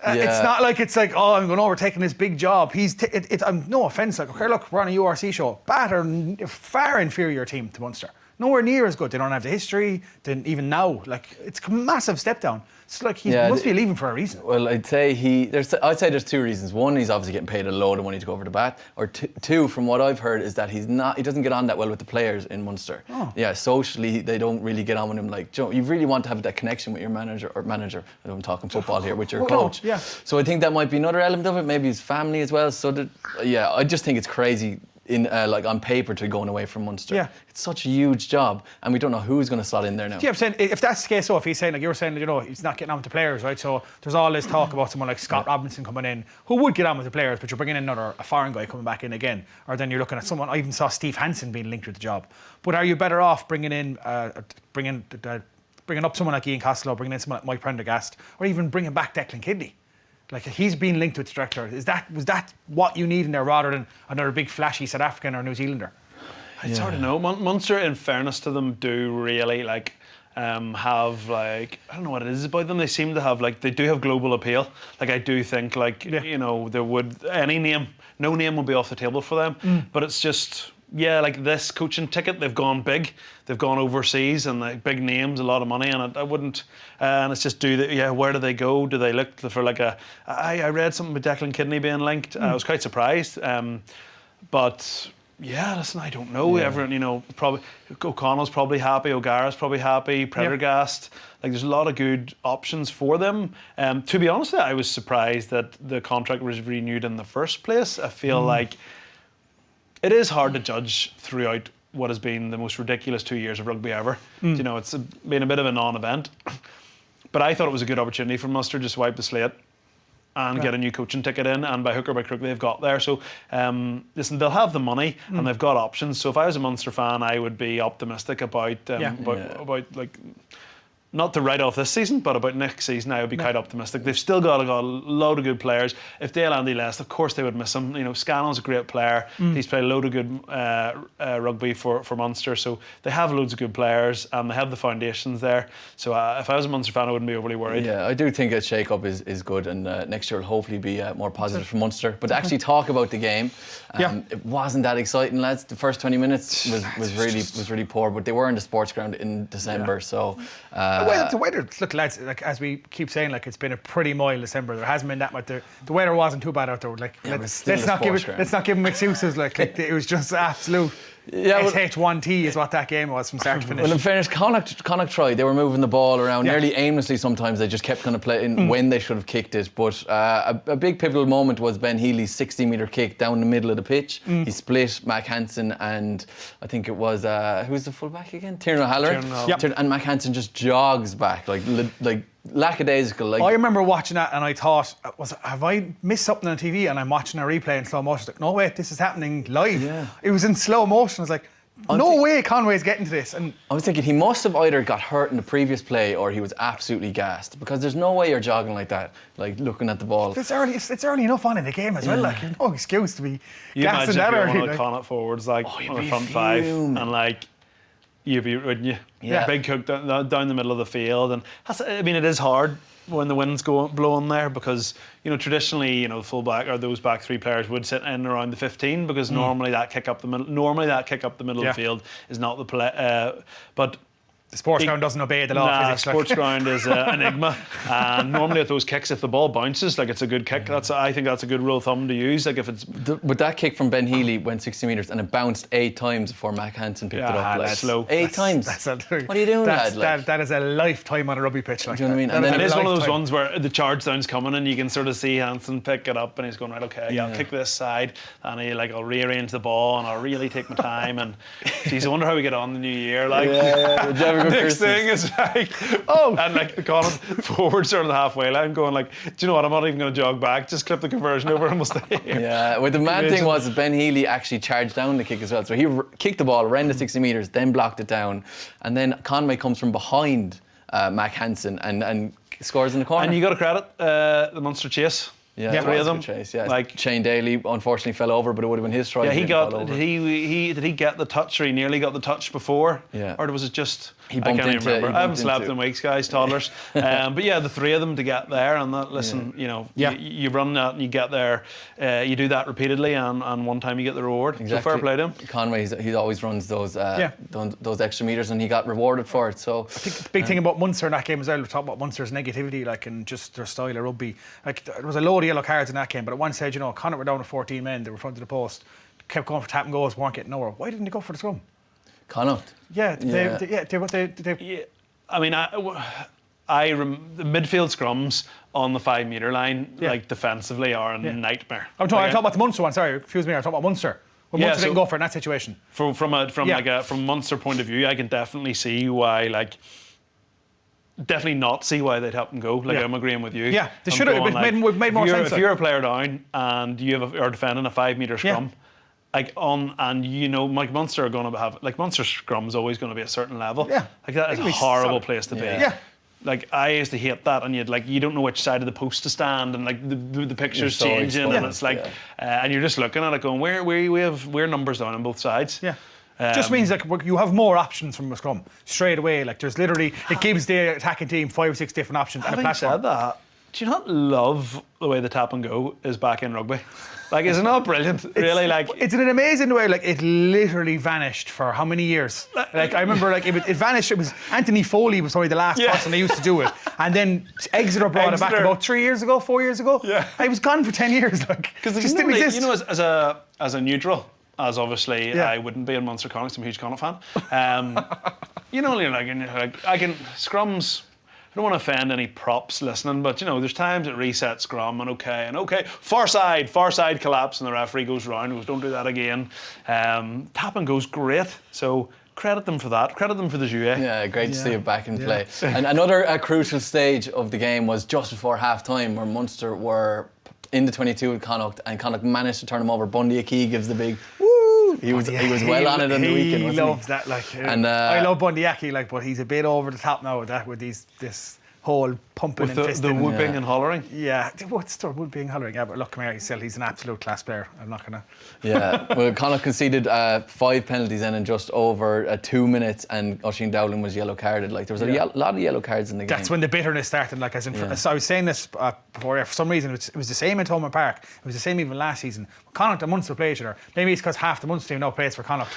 Speaker 2: It's not like it's like, oh, I'm going over taking this big job. No offence, like, okay, look, we're on a URC show. Bath are a far inferior team to Munster. Nowhere near as good. They don't have the history. Then even now, like, it's a massive step down. It's like he must be leaving for a reason.
Speaker 3: Well, I'd say there's two reasons. One, he's obviously getting paid a load of money to go over to Bath. Or two, from what I've heard, is that he doesn't get on that well with the players in Munster.
Speaker 2: Oh.
Speaker 3: Yeah, socially they don't really get on with him. Like, Joe, you really want to have that connection with your manager. I'm talking football here, with your coach.
Speaker 2: Yeah.
Speaker 3: So I think that might be another element of it. Maybe his family as well. So I just think it's crazy. in like on paper to going away from Munster.
Speaker 2: Yeah.
Speaker 3: It's such a huge job, and we don't know who's going to slot in there now.
Speaker 2: Yeah, I'm saying if that's the case, so if he's saying, like you were saying, he's not getting on with the players, right? So there's all this talk about someone like Scott Robinson coming in, who would get on with the players, but you're bringing in a foreign guy coming back in again, or then you're looking at someone. I even saw Steve Hansen being linked with the job. But are you better off bringing up someone like Ian Costello, bringing in someone like Mike Prendergast, or even bringing back Declan Kidney? Like, he's been linked with the director. Was that what you need in there rather than another big flashy South African or New Zealander?
Speaker 1: It's hard to know. Munster, in fairness to them, do really have like, I don't know what it is about them. They seem to have they do have global appeal. Like, I do think there would no name will be off the table for them. But it's just like this coaching ticket. They've gone big. They've gone overseas and big names, a lot of money, and I wouldn't. And it's just where do they go? Do they look for I read something with Declan Kidney being linked. I was quite surprised. But yeah, listen, I don't know. Everyone, probably O'Connell's probably happy. O'Gara's probably happy. Prendergast. There's a lot of good options for them. To be honest with you, I was surprised that the contract was renewed in the first place. I feel like it is hard to judge throughout what has been the most ridiculous 2 years of rugby ever. It's been a bit of a non-event. But I thought it was a good opportunity for Munster just to wipe the slate and get a new coaching ticket in, and by hook or by crook they've got there. So listen, they'll have the money and they've got options. So if I was a Munster fan, I would be optimistic about not to write off this season, but about next season, I would be quite optimistic. They've still got a load of good players. If Dale Andy left, of course they would miss him. Scannell's a great player. He's played a load of good rugby for Munster. So they have loads of good players and they have the foundations there. So if I was a Munster fan, I wouldn't be overly worried. Yeah,
Speaker 3: I do think a shake-up is good, and next year will hopefully be more positive for Munster. But to actually talk about the game, it wasn't that exciting, lads. The first 20 minutes was really poor, but they were in the sports ground in December, so.
Speaker 2: The weather, look, lads, as we keep saying, it's been a pretty mild December. There hasn't been that much. The weather wasn't too bad out there. Let's not give them excuses. It was just absolute. SH1T is what that game was from start to finish.
Speaker 3: Well, in fairness, Connacht tried. They were moving the ball around nearly aimlessly sometimes. They just kept kind of playing when they should have kicked it. But a big pivotal moment was Ben Healy's 60-metre kick down the middle of the pitch. He split Mac Hansen and I think it was, who's the fullback again? Tiernan O'Halloran. And Mac Hansen just jogs back, like lackadaisical.
Speaker 2: I remember watching that and I thought, have I missed something on TV? And I'm watching a replay in slow motion. Like, no, wait, this is happening live. Yeah. It was in slow motion. I was like, no way Conway's getting to this. And
Speaker 3: I was thinking he must have either got hurt in the previous play or he was absolutely gassed, because there's no way you're jogging like that, looking at the ball.
Speaker 2: It's early enough on in the game as well. There's no excuse to be gassing that early.
Speaker 1: You imagine if you're one of the Connacht forwards on the front five and you'd be, wouldn't you?
Speaker 3: Yeah.
Speaker 1: Big hook down the middle of the field. And it is hard when the wind's blowing there, because traditionally fullback or those back three players would sit in around the 15, because normally that kick up the middle of the field is not the play. But
Speaker 2: the sports ground doesn't obey the law of physics.
Speaker 1: Sports ground is an enigma, and normally with those kicks, if the ball bounces, it's a good kick. I think that's a good rule of thumb to use. If it's
Speaker 3: but that kick from Ben Healy went 60 metres and it bounced 8 times before Mac Hansen picked it up.
Speaker 1: That's slow.
Speaker 3: 8 times. What are you doing, lad?
Speaker 2: That is a lifetime on a rugby pitch.
Speaker 3: Do you know what I mean?
Speaker 1: And it is one of those ones where the charge down's coming and you can sort of see Hansen pick it up and he's going, right, okay, I'll kick this side, and I'll rearrange the ball and I'll really take my time. And geez, I wonder how we get on the new year. Next thing is and the Connacht forwards are on the halfway line going do you know what, I'm not even going to jog back, just clip the conversion over and we'll stay here.
Speaker 3: Yeah, well, the mad thing was that Ben Healy actually charged down the kick as well, so he kicked the ball, ran the 60 metres, then blocked it down, and then Conway comes from behind Mac Hansen and scores in the corner.
Speaker 1: And you got to credit the Munster chase.
Speaker 3: Yeah,
Speaker 1: 3 of them.
Speaker 3: Chase, yeah. Shane Daly unfortunately fell over, but it would have been his try.
Speaker 1: Yeah, did he get the touch, or he nearly got the touch before?
Speaker 3: Yeah.
Speaker 1: Or was it just?
Speaker 3: He bumped
Speaker 1: I can't
Speaker 3: into,
Speaker 1: remember. I haven't slept in weeks, guys, toddlers. But yeah, the 3 of them to get there, and that. Listen, you run that and you get there. You do that repeatedly, and one time you get the reward.
Speaker 3: Exactly.
Speaker 1: So fair play to him.
Speaker 3: Conway, he always runs those extra meters, and he got rewarded for it. So
Speaker 2: I think the big thing about Munster in that game as well, we talk about Munster's negativity, and just their style of rugby. There was a load of yellow cards in that game, but at one stage, Connacht were down to 14 men. They were in front of the post, kept going for tap and goals, weren't getting nowhere. Why didn't they go for the scrum?
Speaker 3: Connacht.
Speaker 2: They
Speaker 1: I mean, the midfield scrums on the 5 metre line, defensively, are a nightmare.
Speaker 2: I'm talking about the Munster one. Sorry, excuse me. I'm talking about Munster. But Munster didn't go for it in that situation.
Speaker 1: From Munster point of view, I can definitely see why definitely not see why they'd help them go. I'm agreeing with you.
Speaker 2: Yeah, they should have. It made more sense.
Speaker 1: If you're a player down and you're defending a 5 metre scrum, Mike Munster are going to have Munster's scrum is always going to be a certain level.
Speaker 2: Yeah,
Speaker 1: that is a horrible place to be.
Speaker 2: Yeah.
Speaker 1: I used to hate that, and you don't know which side of the post to stand, and the picture's changing, and it's and you're just looking at it going, we're numbers down on both sides.
Speaker 2: Yeah. Just means you have more options from a scrum straight away. There's literally, it gives the attacking team 5 or 6 different options and a platform.
Speaker 1: Having said that, do you not love the way the tap and go is back in rugby? Is it not brilliant? Really,
Speaker 2: it's an amazing way. It literally vanished for how many years? I remember, it vanished. It was Anthony Foley was probably the last person they used to do it, and then Exeter brought it back about 4 years ago. Yeah, I was gone for 10 years. Because it just didn't exist.
Speaker 1: As a neutral. As obviously I wouldn't be in Munster Connacht, I'm a huge Connacht fan. I can scrums. I don't want to offend any props listening, but there's times it resets scrum and okay, far side collapse and the referee goes round and goes, don't do that again. Tap and goes great, so credit them for that. Credit them for the jouet.
Speaker 3: Yeah, great to see it back in play. And another crucial stage of the game was just before half time, where Munster were in the 22 with Connacht, and Connacht managed to turn them over. Bundy Aki gives the big woo. He was well on it on the weekend, wasn't he?
Speaker 2: He loves that. And I love Bundy Aki, but he's a bit over the top now with this whole pumping
Speaker 1: with
Speaker 2: and fisting.
Speaker 1: The whooping and hollering.
Speaker 2: Yeah, what's the whooping and hollering? Yeah, but look, come here, he's an absolute class player. I'm not gonna.
Speaker 3: Yeah, well, Connacht conceded 5 penalties in just over 2 minutes, and Oisin Dowling was yellow carded. There was a lot of yellow cards in the game.
Speaker 2: That's when the bitterness started. So I was saying this before. For some reason, it was the same at Thomond Park. It was the same even last season. Connacht and Munster play each other. Maybe it's because half the Munster team now plays for Connacht.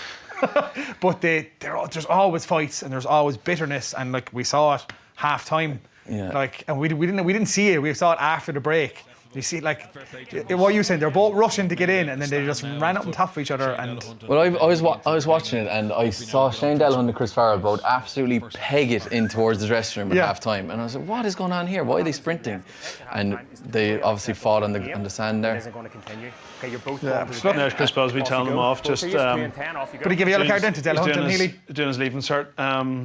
Speaker 2: But there's always fights and there's always bitterness, and we saw it half time.
Speaker 3: Yeah.
Speaker 2: And we didn't see it. We saw it after the break. You see, what you saying? They're both rushing to get in, and then they just ran up on top of each other. And
Speaker 3: well, I was watching it, and I saw Shane Delahunt and Chris Farrell both absolutely peg it in towards the dressing room at half time, and I was like, what is going on here? Why are they sprinting? And they obviously fought on the sand there.
Speaker 5: Okay, you're both
Speaker 1: there's Chris Busby telling them off. But
Speaker 2: he give a yellow card then to Delahunt and Healy?
Speaker 1: Doing his leaving cert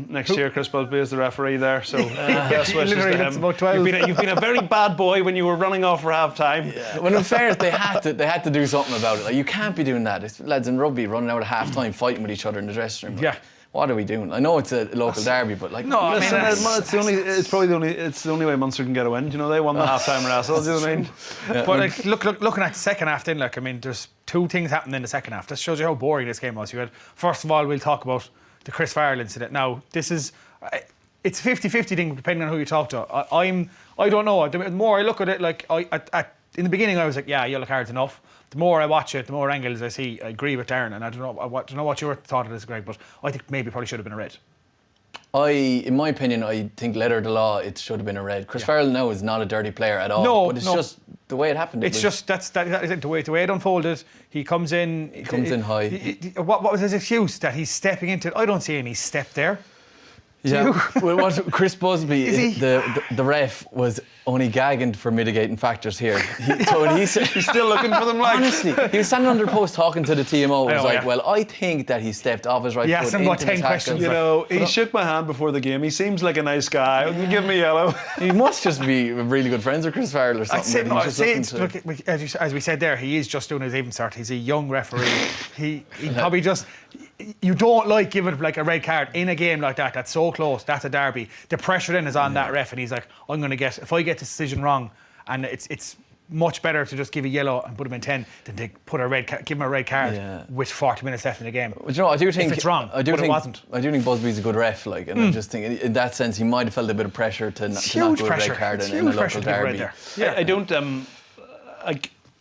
Speaker 1: next year. Chris Busby is the referee there, so best wishes to him.
Speaker 2: About 12.
Speaker 1: You've been a very bad boy when you were running off for half time.
Speaker 3: Yeah. Well, in fairness, they had to do something about it. You can't be doing that. It's lads in rugby running out at half time fighting with each other in the dressing room.
Speaker 2: Yeah.
Speaker 3: What are we doing? I know it's a local derby, but
Speaker 2: no,
Speaker 1: listen, it's the only way Munster can get a win. They won the half-time wrestle. Do you know what I mean?
Speaker 2: Yeah. But looking at the second half, then there's 2 things happening in the second half. This shows you how boring this game was. First of all, we'll talk about the Chris Farrell incident. Now, this is it's 50-50 thing depending on who you talk to. I don't know. The more I look at it, in the beginning I was like, yeah, yellow card's enough. The more I watch it, the more angles I see. I agree with Darren, and I don't know what your thought of this, Greg, but I think maybe probably should have been a red.
Speaker 3: In my opinion, I think letter of the law, it should have been a red. Chris Farrell now is not a dirty player at all.
Speaker 2: No,
Speaker 3: but it's just the way it happened.
Speaker 2: It's just that's the way it unfolded. He comes in.
Speaker 3: He comes in high.
Speaker 2: What was his excuse? That he's stepping into it? I don't see any step there.
Speaker 3: Yeah, well, what Chris Busby, the ref, was only gagging for mitigating factors here. He's
Speaker 1: still looking for them.
Speaker 3: Honestly, he was standing under the post talking to the TMO. He was well, I think that he stepped off his right foot into
Speaker 2: about 10
Speaker 3: the
Speaker 2: questions.
Speaker 1: He shook my hand before the game. He seems like a nice guy. Give me yellow.
Speaker 3: He must just be really good friends with Chris Farrell or something.
Speaker 2: As we said there, he is just doing his even start. He's a young referee. He probably just. You don't like giving a red card in a game like that. That's so close. That's a derby. The pressure then is on that ref, and he's like, I'm going to get. If I get this decision wrong, and it's much better to just give a yellow and put him in 10 than to give him a red card with 40 minutes left in the game.
Speaker 3: Well, I do think
Speaker 2: if it's wrong, it wasn't.
Speaker 3: I do think Busby's a good ref, and I just think in that sense he might have felt a bit of pressure to not do a red card in a local derby.
Speaker 1: I don't.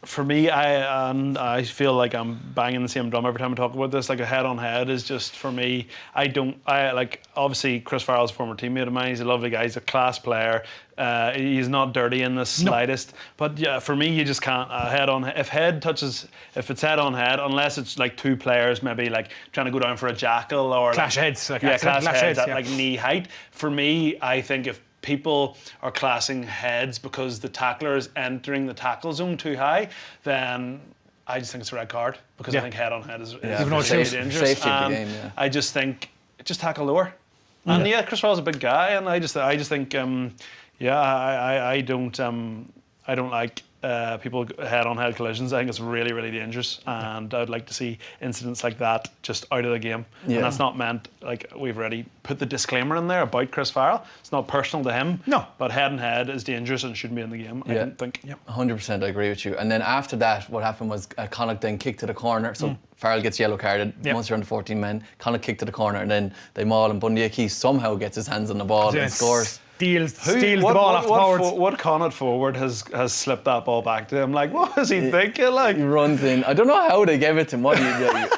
Speaker 1: For me, I feel like I'm banging the same drum every time I talk about this. A head-on-head is just, for me, obviously Chris Farrell's a former teammate of mine. He's a lovely guy. He's a class player. He's not dirty in the slightest. But yeah, for me, you just can't head-on. If it's head-on-head, unless it's 2 players maybe trying to go down for a jackal or
Speaker 2: clash heads.
Speaker 1: Clash heads at knee height. For me, I think if people are classing heads because the tackler is entering the tackle zone too high, then I just think it's a red card because I think head-on-head is
Speaker 2: Even though it's
Speaker 1: really
Speaker 2: safe-
Speaker 1: dangerous.
Speaker 3: safety of the game, yeah.
Speaker 1: I just think just tackle lower. And Chris Farrell's a big guy, and I just think I don't like people head-on-head collisions. I think it's really, really dangerous, and I'd like to see incidents like that just out of the game.
Speaker 3: Yeah.
Speaker 1: And that's not meant, like we've already put the disclaimer in there about Chris Farrell. It's not personal to him.
Speaker 2: No.
Speaker 1: But head-on-head is dangerous and shouldn't be in the game. I don't think.
Speaker 3: 100%, I agree with you. And then after that, what happened was Connacht then kicked to the corner. So Farrell gets yellow carded. Munster under 14 men. Connacht kicked to the corner, and then they maul, and Bundy Aki somehow gets his hands on the ball and scores.
Speaker 2: Steals the ball off the forwards.
Speaker 1: What Connacht forward has slipped that ball back to him? Like, what is he thinking? Like,
Speaker 3: He runs in. I don't know how they gave it to him. What do you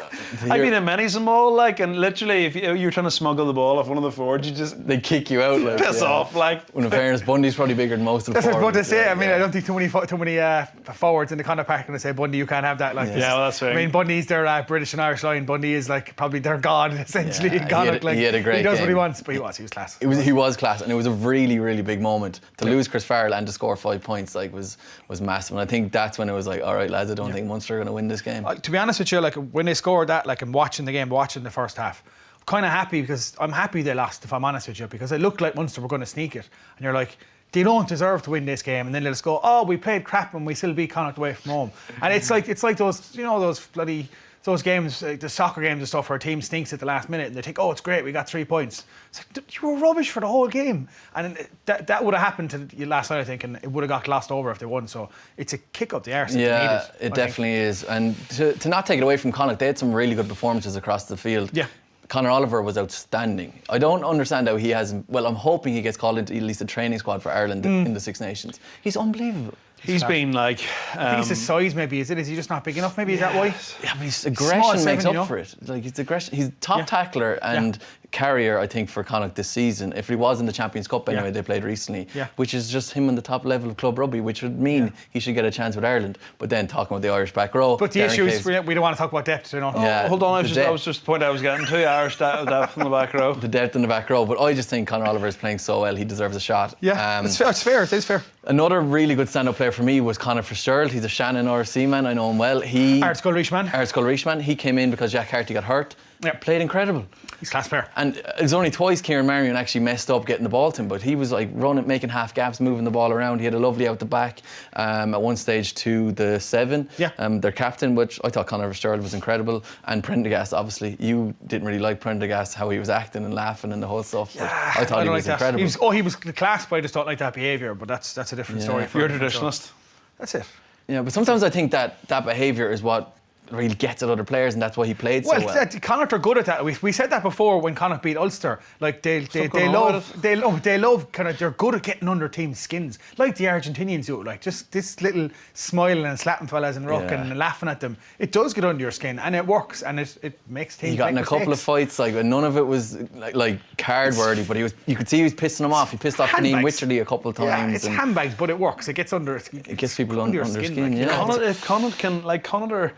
Speaker 1: I've been in many's a mall, like, and literally, if you're trying to smuggle the ball off one of the forwards, you just
Speaker 3: They kick you out. Like,
Speaker 1: piss off. Like,
Speaker 3: When in fairness, Bundy's probably bigger than most of the
Speaker 2: That's what I was
Speaker 3: forwards.
Speaker 2: about to say. I mean, I don't think too many forwards in the Connacht pack are going to say, Bundy, you can't have that. Like,
Speaker 1: Yeah, well, that's fair.
Speaker 2: I mean, Bundy's their British and Irish line. Bundy is like probably their god, essentially, in Connacht.
Speaker 3: he had a great
Speaker 2: He does what he
Speaker 3: game.
Speaker 2: wants, but he was class.
Speaker 3: He was class, and it was a really, really big moment to lose Chris Farrell and to score 5 points. Like was massive, and I think that's when it was like, all right, lads, I don't think Munster are going to win this game.
Speaker 2: To be honest with you, like when they scored that, like I'm watching the game, watching the first half, I'm kind of happy because I'm happy they lost, if I'm honest with you, because it looked like Munster were going to sneak it, and you're like, they don't deserve to win this game, and then they'll just go, oh, we played crap and we still beat Connacht away from home, and it's like those, you know, those games, the soccer games and stuff where a team stinks at the last minute and they think, oh, it's great, we got 3 points. It's like, you were rubbish for the whole game. And that would have happened to you last night, I think, and it would have got glossed over if they won. So it's a kick up the arse if they need
Speaker 3: Yeah,
Speaker 2: it.
Speaker 3: it definitely is. And to not take it away from Connacht, they had some really good performances across the field.
Speaker 2: Yeah.
Speaker 3: Conor Oliver was outstanding. I don't understand how he hasn't. Well, I'm hoping he gets called into at least a training squad for Ireland in the Six Nations. He's unbelievable.
Speaker 1: he's been like.
Speaker 2: I think it's his size, maybe, is it? Is he just not big enough? Maybe is that why?
Speaker 3: Yeah, but his
Speaker 2: Small
Speaker 3: aggression makes
Speaker 2: seven,
Speaker 3: up for it. Like his aggression, he's top tackler and carrier, I think, for Connacht this season. If he was in the Champions Cup anyway, they played recently, which is just him on the top level of club rugby, which would mean he should get a chance with Ireland. But then talking about the Irish back row,
Speaker 2: But the
Speaker 3: Darren
Speaker 2: issue is
Speaker 3: Cave's-
Speaker 2: we don't want to talk about depth, you know.
Speaker 3: Yeah.
Speaker 1: Hold on,
Speaker 3: the
Speaker 1: I was just the point I was getting to. Irish depth in the back row.
Speaker 3: the depth in the back row. But I just think Conor Oliver is playing so well, he deserves a shot.
Speaker 2: Yeah, it's fair. It's fair. It is fair.
Speaker 3: Another really good stand-up player for me was Conor Fitzgerald. He's a Shannon RC man. I know him well.
Speaker 2: Art Skull Reach man.
Speaker 3: Art Skull Reach man. He came in because Jack Harty got hurt. Played incredible.
Speaker 2: He's class player.
Speaker 3: And it was only twice Kieran Marion actually messed up getting the ball to him, but he was like running, making half gaps, moving the ball around. He had a lovely out the back at one stage to the 7. Their captain, which I thought Conor Fitzgerald was incredible. And Prendergast, obviously, you didn't really like Prendergast, how he was acting and laughing and the whole stuff. But I thought he was incredible.
Speaker 2: He was class, but I just don't like that behaviour. But that's a different story.
Speaker 1: You're a traditionalist.
Speaker 2: That's it.
Speaker 3: Yeah, but sometimes I think that behaviour is what really gets at other players, and that's why he played so well.
Speaker 2: Connacht are good at that. We said that before when Connacht beat Ulster. Like they love kind of, they're good at getting under teams' skins, like the Argentinians do. Like just this little smiling and slapping fellas in ruck and laughing at them. It does get under your skin, and it works, and it makes teams.
Speaker 3: He got in a
Speaker 2: make
Speaker 3: couple of
Speaker 2: mistakes.
Speaker 3: fights, like, and none of it was like card worthy, but you could see he was pissing them off. He pissed off Janine Wycherley a couple of times.
Speaker 2: Yeah, it's handbags, but it works. It gets under.
Speaker 3: It gets people under skin.
Speaker 2: like,
Speaker 1: If Connacht can, like Connacht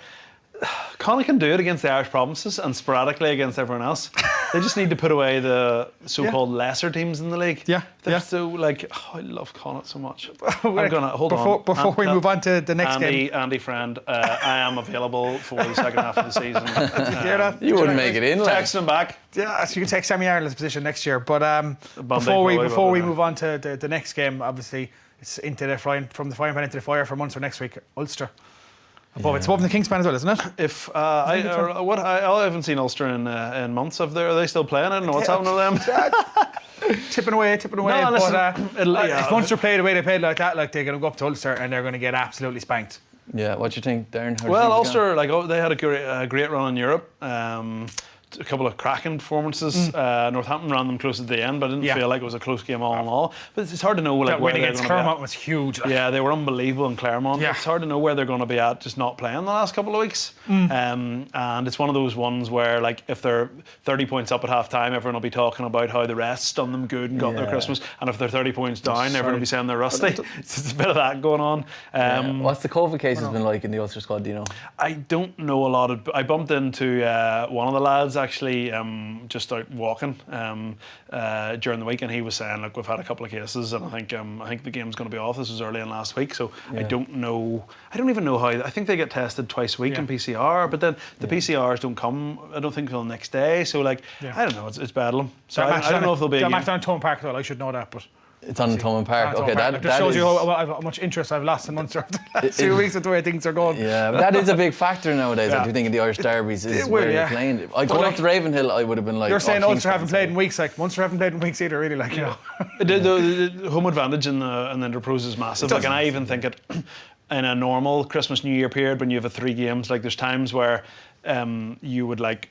Speaker 1: can do it against the Irish provinces and sporadically against everyone else. They just need to put away the so-called lesser teams in the league. They're so like, I love Connacht so much. I'm gonna hold on
Speaker 2: before we move on to the next game.
Speaker 1: Andy friend, I am available for the second half of the season.
Speaker 2: Did you hear that?
Speaker 3: You wouldn't make it in, like.
Speaker 1: Text him back.
Speaker 2: Yeah, so you can take Sammy Ireland's position next year. But before we move on to the next game, obviously it's into the from the frying pan into the fire for Munster next week. Ulster. It's above the Kingspan as well, isn't it?
Speaker 1: If I haven't seen Ulster in months. Are they still playing? I don't know what's happening to them.
Speaker 2: Tipping away.
Speaker 1: No, listen,
Speaker 2: if Munster play the way they played like that, like they're going to go up to Ulster and they're going to get absolutely spanked.
Speaker 3: Yeah, what do you think, Darren?
Speaker 1: Well, Ulster, they had a great run in Europe. A couple of cracking performances. Northampton ran them close at the end, but I didn't feel like it was a close game all in all. But it's hard to know
Speaker 2: That
Speaker 1: where
Speaker 2: win
Speaker 1: they're
Speaker 2: against
Speaker 1: going to be
Speaker 2: Clermont
Speaker 1: at.
Speaker 2: was huge.
Speaker 1: Yeah, they were unbelievable in Clermont.
Speaker 2: Yeah.
Speaker 1: It's hard to know where they're going to be at, just not playing the last couple of weeks. And it's one of those ones where, like, if they're 30 points up at half time, everyone will be talking about how the rest done them good and got their Christmas. And if they're 30 points down, everyone will be saying they're rusty. It's just a bit of that going on.
Speaker 3: What's the COVID cases been like in the Ulster squad, do you know?
Speaker 1: I don't know a lot. I bumped into one of the lads actually just out walking during the week, and he was saying, look, we've had a couple of cases, and I think the game's going to be off. This was early in last week, so I don't even know how. I think they get tested twice a week in PCR, but then the PCRs don't come, I don't think, till the next day. So I don't know. It's bedlam. So I don't know if there'll be a game.
Speaker 2: Match down in Thomond Park as well. I should know that, but.
Speaker 3: It's on Thomond Park. Okay,
Speaker 2: that just shows you how much interest I've lost in Munster the last 2 weeks with the way things are going.
Speaker 3: Yeah, but that is a big factor nowadays. I do think in the Irish derbies is where you're playing. Going up to Ravenhill, I would have been like.
Speaker 2: You're saying Ulster haven't played in weeks, like Munster haven't played in weeks either, really, like, you know.
Speaker 1: The home advantage in the Interpros is massive. Like, and I even think it in a normal Christmas New Year period when you have 3 games. Like, there's times where you would like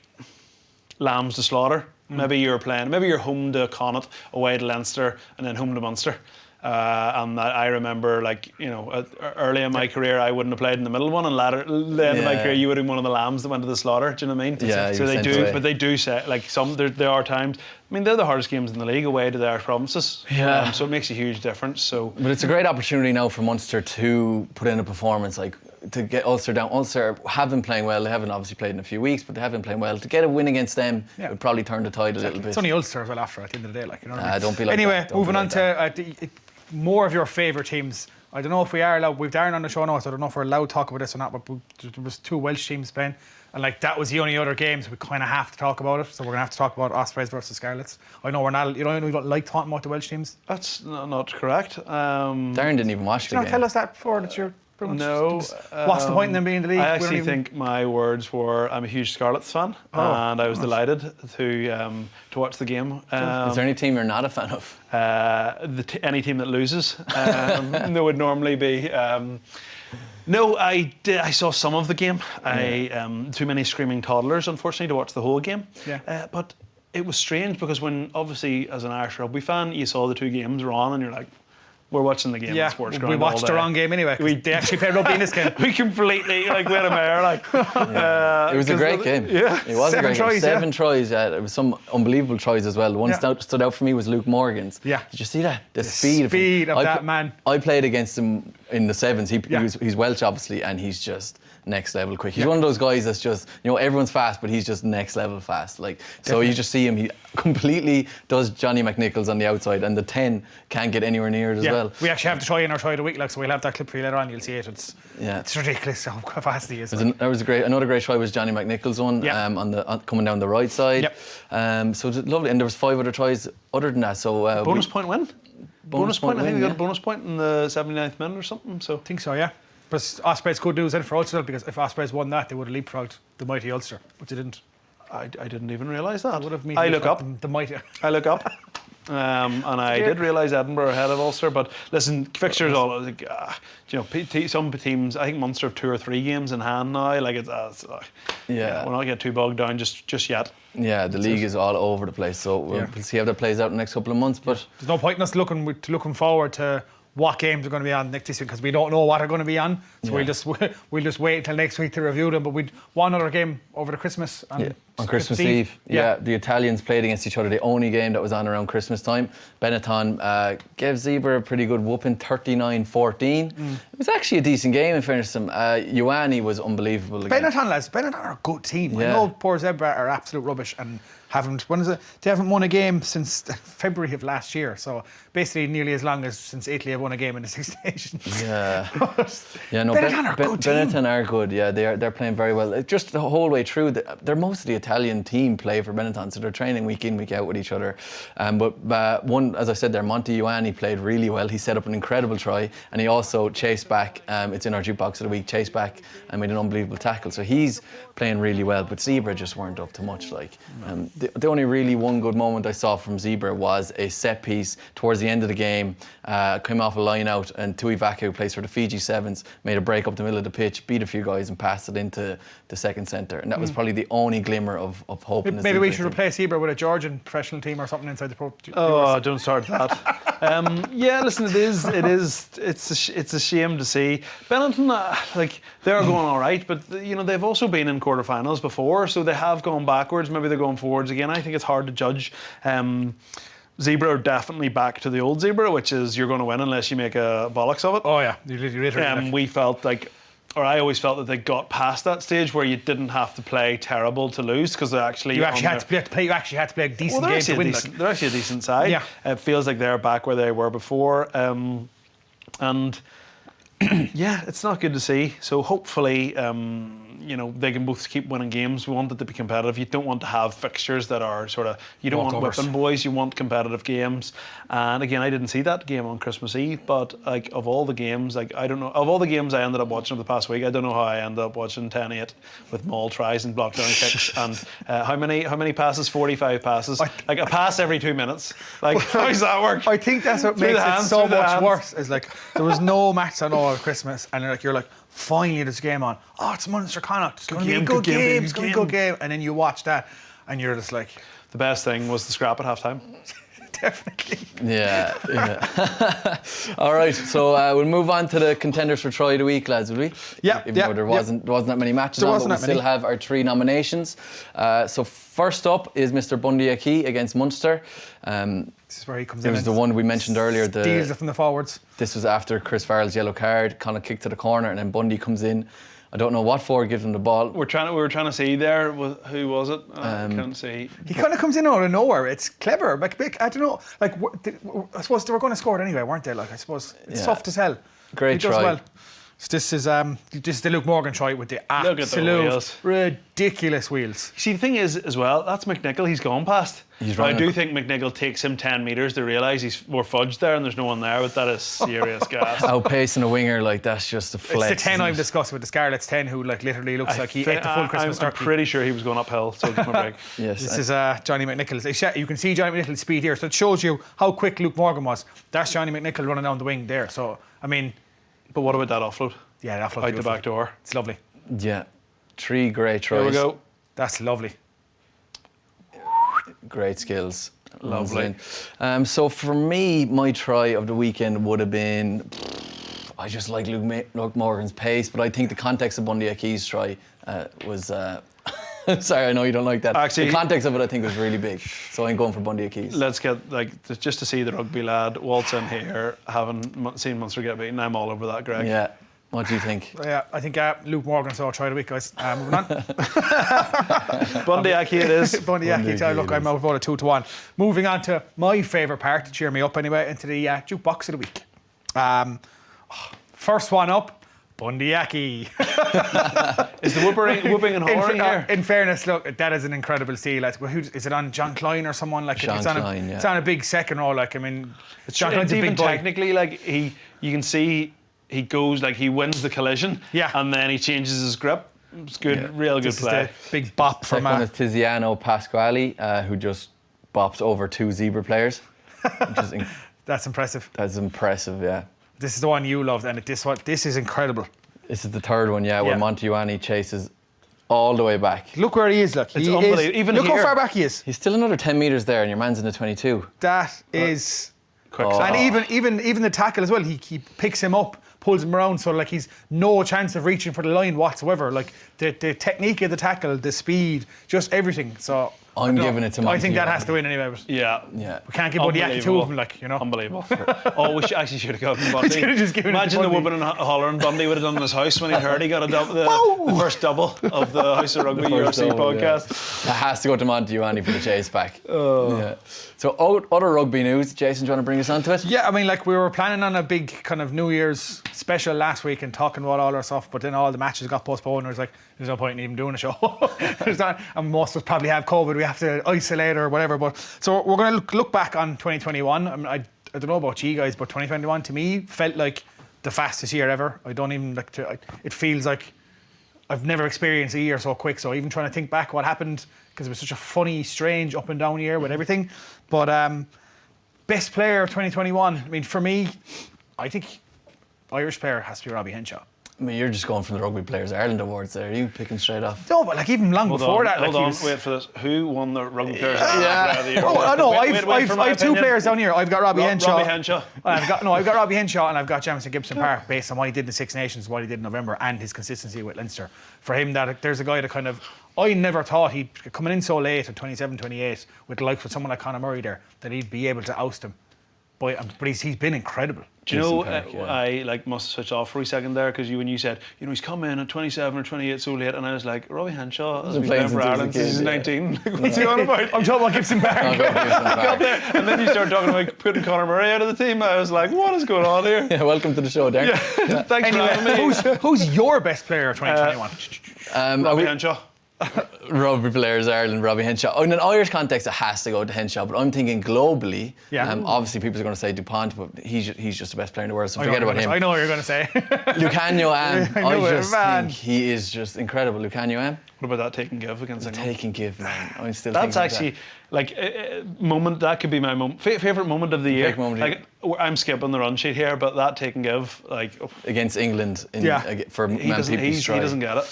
Speaker 1: lambs to slaughter. Maybe you're home to Connacht, away to Leinster, and then home to Munster. And I remember, like, you know, early in my career, I wouldn't have played in the middle one, and later in my career, you would have been one of the lambs that went to the slaughter. Do you know what I mean?
Speaker 3: Yeah.
Speaker 1: So they do, but they do say, like, there are times. I mean, they're the hardest games in the league, away to the Irish provinces.
Speaker 3: Yeah.
Speaker 1: So it makes a huge difference. So,
Speaker 3: but it's a great opportunity now for Munster to put in a performance, like, to get Ulster down. Ulster have been playing well. They haven't obviously played in a few weeks, but they have been playing well. To get a win against them would probably turn the tide a little bit.
Speaker 2: It's only Ulster as well after, at the end of the day, like, you know what I mean?
Speaker 3: Don't be like
Speaker 2: anyway,
Speaker 3: that.
Speaker 2: moving on to more of your favourite teams. I don't know if we are allowed. We've Darren on the show now, so I don't know if we're allowed to talk about this or not. But there was 2 Welsh teams playing, and like that was the only other games we kind of have to talk about it. So we're gonna have to talk about Ospreys versus Scarlets. I know we're not. You know, we don't like talking about the Welsh teams.
Speaker 1: that's not correct.
Speaker 3: Darren didn't even watch the game.
Speaker 2: Tell us that before that you're.
Speaker 1: No.
Speaker 2: What's the point in them being in the league?
Speaker 1: I actually think my words were, I'm a huge Scarlets fan, and I was delighted to watch the game.
Speaker 3: Is there any team you're not a fan of?
Speaker 1: Any team that loses. There would normally be. No, I saw some of the game. Too many screaming toddlers, unfortunately, to watch the whole game.
Speaker 2: Yeah.
Speaker 1: But it was strange because when, obviously, as an Irish rugby fan, you saw the 2 games were on, and you're like, we're watching the game on Sports Ground.
Speaker 2: We watched the wrong game anyway. They actually played rugby in this game.
Speaker 1: We completely, like, went a mare, like.
Speaker 3: It was a great game.
Speaker 1: Yeah.
Speaker 3: It was
Speaker 2: 7
Speaker 3: a great
Speaker 2: tries,
Speaker 3: game. 7 tries, It was some unbelievable tries as well. One stood out for me was Luke Morgan's.
Speaker 2: Yeah.
Speaker 3: Did you see that? The speed
Speaker 2: of that man.
Speaker 3: I played against him in the 7s. He's Welsh, obviously, and he's just next level quick. He's one of those guys that's just, you know, everyone's fast, but he's just next level fast. Like, so you just see him, he completely does Johnny McNichols on the outside, and the 10 can't get anywhere near it as well.
Speaker 2: We actually have to try in our try of the week, like, so we'll have that clip for you later on. You'll see it. It's ridiculous how fast he is.
Speaker 3: Another great try was Johnny McNichols one, coming down the right side. So it was lovely, and there was 5 other tries other than that. So
Speaker 1: bonus point win. Bonus point. I think
Speaker 3: win,
Speaker 1: they got a bonus point in the 79th minute or something. So
Speaker 2: I think so, yeah. But Ospreys good news then for Ulster, because if Ospreys won that, they would have leapfrogged the mighty Ulster, but they didn't.
Speaker 1: I didn't even realise that.
Speaker 2: I
Speaker 1: look up.
Speaker 2: The mighty.
Speaker 1: I look up. And I did realise Edinburgh ahead of Ulster, but listen, fixtures all. Like, you know, some teams. I think Munster have 2 or 3 games in hand now. Like we're not get too bogged down just yet.
Speaker 3: Yeah, the league is all over the place, so we'll see how that plays out in the next couple of months. But
Speaker 2: there's no point in us looking forward to what games are going to be on next season, because we don't know what are going to be on. So we'll just wait until next week to review them. But we'd one other game over the Christmas
Speaker 3: on Christmas Eve. The Italians played against each other. The only game that was on around Christmas time. Benetton gave Zebra a pretty good whooping, 39-14. It was actually a decent game in fairness to them. Ioane was unbelievable again.
Speaker 2: Benetton are a good team. I know poor Zebra are absolute rubbish and they haven't won a game since February of last year. So basically nearly as long as since Italy have won a game in the Six Nations.
Speaker 3: Yeah.
Speaker 2: Benetton are good team.
Speaker 3: Benetton are good, yeah. They're playing very well. Just the whole way through, they're most of the Italian team play for Benetton, so they're training week in, week out with each other. But one, as I said there, Monty Ioane played really well. He set up an incredible try, and he also chased back, it's in our Jukebox of the week, chased back and made an unbelievable tackle. So he's playing really well, but Zebra just weren't up to much. The only really one good moment I saw from Zebra was a set piece towards the end of the game, came off a line out, and Tui Vaca, who plays for the Fiji Sevens, made a break up the middle of the pitch, beat a few guys and passed it into the second centre. And that was probably the only glimmer of hope.
Speaker 2: Maybe we should replace Zebra with a Georgian professional team or something inside the pro.
Speaker 1: Oh, don't start that. Listen, it's a shame to see Benetton. They're going all right, but you know they've also been in quarterfinals before, so they have gone backwards. Maybe they're going forwards again. I think it's hard to judge. Zebra are definitely back to the old Zebra, which is you're going to win unless you make a bollocks of it.
Speaker 2: Oh yeah, you literally.
Speaker 1: We felt like or I always felt that they got past that stage where you didn't have to play terrible to lose, because they actually
Speaker 2: You actually had to play. You actually had to play a decent game to win.
Speaker 1: They're actually a decent side.
Speaker 2: Yeah.
Speaker 1: It feels like they're back where they were before, and yeah, it's not good to see. So hopefully, they can both keep winning games. We want it to be competitive. You don't want to have fixtures that are sort of, you don't want
Speaker 2: Walkovers.
Speaker 1: whipping boys. You want competitive games. And again, I didn't see that game on Christmas Eve, but like of all the games, like I don't know, of all the games I ended up watching over the past week, I don't know how I ended up watching 10-8 with maul tries and block down kicks and how many passes? 45 passes. Like a pass every 2 minutes. Like how does that work?
Speaker 2: I think that's what
Speaker 1: Through
Speaker 2: makes
Speaker 1: the
Speaker 2: it
Speaker 1: hands,
Speaker 2: so
Speaker 1: through the
Speaker 2: much
Speaker 1: hands.
Speaker 2: worse. Is like there was no match on all Christmas, and you're like, finally there's a game on. Oh, it's Munster Connacht. It's going to be a good game. It's going to be a good game. And then you watch that, and you're just like,
Speaker 1: The best thing was the scrap at halftime.
Speaker 2: definitely.
Speaker 3: Yeah. All right, so we'll move on to the contenders for Try of the Week, lads, will we?
Speaker 2: Yeah,
Speaker 3: Even though there wasn't that many matches
Speaker 2: There
Speaker 3: on,
Speaker 2: wasn't
Speaker 3: but we
Speaker 2: that many.
Speaker 3: still have our 3 nominations. So first up is Mr. Bundy Aki against Munster.
Speaker 2: This is where he comes
Speaker 3: It
Speaker 2: in.
Speaker 3: was the
Speaker 2: and
Speaker 3: one we mentioned earlier.
Speaker 2: steals it from the forwards.
Speaker 3: This was after Chris Farrell's yellow card, kind of kicked to the corner, and then Bundy comes in. I don't know what for, gives him the ball.
Speaker 1: We were trying to see there. Who was it? I can't see.
Speaker 2: He kind of comes in out of nowhere. It's clever. Like, I don't know. Like, I suppose they were going to score it anyway, weren't they? Like, I suppose it's
Speaker 3: Yeah.
Speaker 2: tough to tell.
Speaker 3: Great
Speaker 2: he does
Speaker 3: try.
Speaker 2: well. So this is the Luke Morgan try with the
Speaker 1: Look at the
Speaker 2: absolute
Speaker 1: wheels.
Speaker 2: ridiculous wheels.
Speaker 1: See, the thing is, as well, that's McNichol. He's gone past.
Speaker 3: He's
Speaker 1: But I
Speaker 3: running
Speaker 1: do think McNichol takes him 10 metres to realise he's more fudged there and there's no one there, but that is serious gas.
Speaker 3: Outpacing a winger, like, that's just a flex.
Speaker 2: It's the 10
Speaker 3: isn't
Speaker 2: I'm
Speaker 3: it?
Speaker 2: discussing with the Scarlets 10, who like literally looks like he ate the full Christmas
Speaker 1: I'm
Speaker 2: turkey.
Speaker 1: pretty sure he was going uphill, so give him a break.
Speaker 3: Yes.
Speaker 2: This is Johnny McNichols. You can see Johnny McNichol's speed here, so it shows you how quick Luke Morgan was. That's Johnny McNichol running down the wing there. So I mean,
Speaker 1: But what about that offload?
Speaker 2: yeah, that
Speaker 1: Out the back door.
Speaker 2: It's lovely.
Speaker 3: Yeah. 3 great tries.
Speaker 1: Here we go.
Speaker 2: That's lovely.
Speaker 3: Great skills.
Speaker 1: Lovely.
Speaker 3: So for me, my try of the weekend would have been, I just like Luke Morgan's pace, but I think the context of Bundy Aki's try was. Sorry, I know you don't like that.
Speaker 1: Actually-
Speaker 3: the context of it, I think, was really big. So I'm going for Bundy Aki's.
Speaker 1: Let's get, just to see the rugby lad waltz in here, having seen Munster get beaten. I'm all over that, Greg.
Speaker 3: Yeah. What do you think?
Speaker 2: Yeah, I think Luke Morgan saw a try of the week, guys. Moving on.
Speaker 1: Bundy Aki it is.
Speaker 2: Bundy Aki, look, I'm outvoted 2-1. Moving on to my favourite part to cheer me up anyway, into the Jukebox of the week. First one up, Bundy Aki.
Speaker 1: Is the whooping and hollering here?
Speaker 2: In fairness, look, that is an incredible steal. Like, is it on John Klein or someone? Like,
Speaker 3: John
Speaker 2: it's on
Speaker 3: Klein,
Speaker 2: It's on a big second row. Like, I mean, John Klein's
Speaker 1: It's
Speaker 2: a
Speaker 1: even
Speaker 2: big boy.
Speaker 1: technically, like, you can see he goes, like, he wins the collision.
Speaker 2: Yeah.
Speaker 1: And then he changes his grip. It's good, real good
Speaker 2: This is
Speaker 1: play.
Speaker 2: the big bop from
Speaker 3: Second one is Tiziano Pasquale, who just bops over 2 zebra players. Which is
Speaker 2: That's impressive.
Speaker 3: that's impressive, yeah.
Speaker 2: This is the one you loved, and this is incredible.
Speaker 3: This is the third one, yeah, where
Speaker 2: Yeah.
Speaker 3: Montiuani chases all the way back.
Speaker 2: Look where he is. Look,
Speaker 1: It's
Speaker 2: he
Speaker 1: unbelievable.
Speaker 2: is.
Speaker 1: Even
Speaker 2: look how
Speaker 1: here.
Speaker 2: far back he is.
Speaker 3: He's still another 10 metres there, and your man's in the 22.
Speaker 2: That is.
Speaker 1: Quick
Speaker 3: Oh.
Speaker 1: set.
Speaker 2: And even the tackle as well, he picks him up, pulls him around, so like he's no chance of reaching for the line whatsoever. Like the technique of the tackle, the speed, just everything. So
Speaker 3: I'm giving it to
Speaker 2: I think that
Speaker 3: Montiuani.
Speaker 2: has to win anyway. But
Speaker 1: Yeah.
Speaker 3: Yeah.
Speaker 2: we can't give Bundy Aki 2 of them, like, you know.
Speaker 1: Unbelievable. Oh, we actually should have gotten Bundy.
Speaker 2: Should have just given it to
Speaker 1: Imagine the
Speaker 2: Bundy.
Speaker 1: whooping and hollering Bundy would have done in his house when he heard he got the first double of the House of Rugby
Speaker 3: First
Speaker 1: UFC
Speaker 3: double, yeah.
Speaker 1: podcast.
Speaker 3: That has to go to Montiuani for the chase back. Yeah. So other rugby news. Jason, do you want to bring us on to it?
Speaker 2: Yeah, I mean, like we were planning on a big kind of New Year's special last week and talking about all our stuff, but then all the matches got postponed. And it was like, there's no point in even doing a show. There's not, and most of us probably have COVID. We have to isolate or whatever. But so we're going to look back on 2021. I mean, I don't know about you guys, but 2021 to me felt like the fastest year ever. I don't even like to. It feels like I've never experienced a year so quick. So even trying to think back what happened, because it was such a funny, strange up and down year with everything. But best player of 2021. I mean, for me, I think Irish player has to be Robbie Henshaw.
Speaker 3: I mean, you're just going from the Rugby Players Ireland Awards there. Are you picking straight off?
Speaker 2: No, but like even long before that,
Speaker 1: Hold
Speaker 2: like
Speaker 1: on,
Speaker 2: he was,
Speaker 1: wait for this. Who won the Rugby Players?
Speaker 3: Yeah.
Speaker 2: Oh, I know.
Speaker 1: Wait for my
Speaker 2: I've 2
Speaker 1: opinion.
Speaker 2: players down here. I've got Robbie Henshaw.
Speaker 1: Robbie Henshaw.
Speaker 2: I've got Robbie Henshaw and I've got Jamison Gibson Park based on what he did in the Six Nations, what he did in November, and his consistency with Leinster. For him, that there's a guy that kind of I never thought he'd coming in so late at 27, 28 with the likes of someone like Conor Murray there that he'd be able to oust him. but he's been incredible.
Speaker 1: Do you know,
Speaker 3: Park, yeah.
Speaker 1: I must switch off for a second there because when you said, he's come in at 27 or 28 so late, and I was like, Robbie Henshaw has been playing for Ireland since he's 19. What's he on about?
Speaker 2: I'm talking about Gibson Park.
Speaker 1: Got there, and then you start talking about putting Conor Murray out of the team. I was like, what is going on here?
Speaker 3: Yeah, welcome to the show, Darren.
Speaker 1: Yeah. Thanks for having me.
Speaker 2: Who's your best player of 2021?
Speaker 1: Robbie Henshaw.
Speaker 3: Rugby players, Ireland, Robbie Henshaw. In an Irish context, it has to go to Henshaw, but I'm thinking globally.
Speaker 2: Yeah.
Speaker 3: Obviously, people are going to say DuPont, but he's just the best player in the world, so forget about him.
Speaker 2: I know what you're going to say.
Speaker 3: Lucanio Am.
Speaker 2: I know
Speaker 3: I
Speaker 2: it,
Speaker 3: just
Speaker 2: man.
Speaker 3: think he is just incredible. Lucanio Am.
Speaker 1: What about that take and give against England?
Speaker 3: Take and give, man. I'm still
Speaker 1: That's
Speaker 3: thinking
Speaker 1: actually like moment. That could be my favorite moment of the year.
Speaker 3: Favorite moment of the
Speaker 1: like I'm skipping the run sheet here, but that take and give, like
Speaker 3: against England for
Speaker 1: he
Speaker 3: Man
Speaker 1: doesn't,
Speaker 3: People's
Speaker 1: he doesn't get it.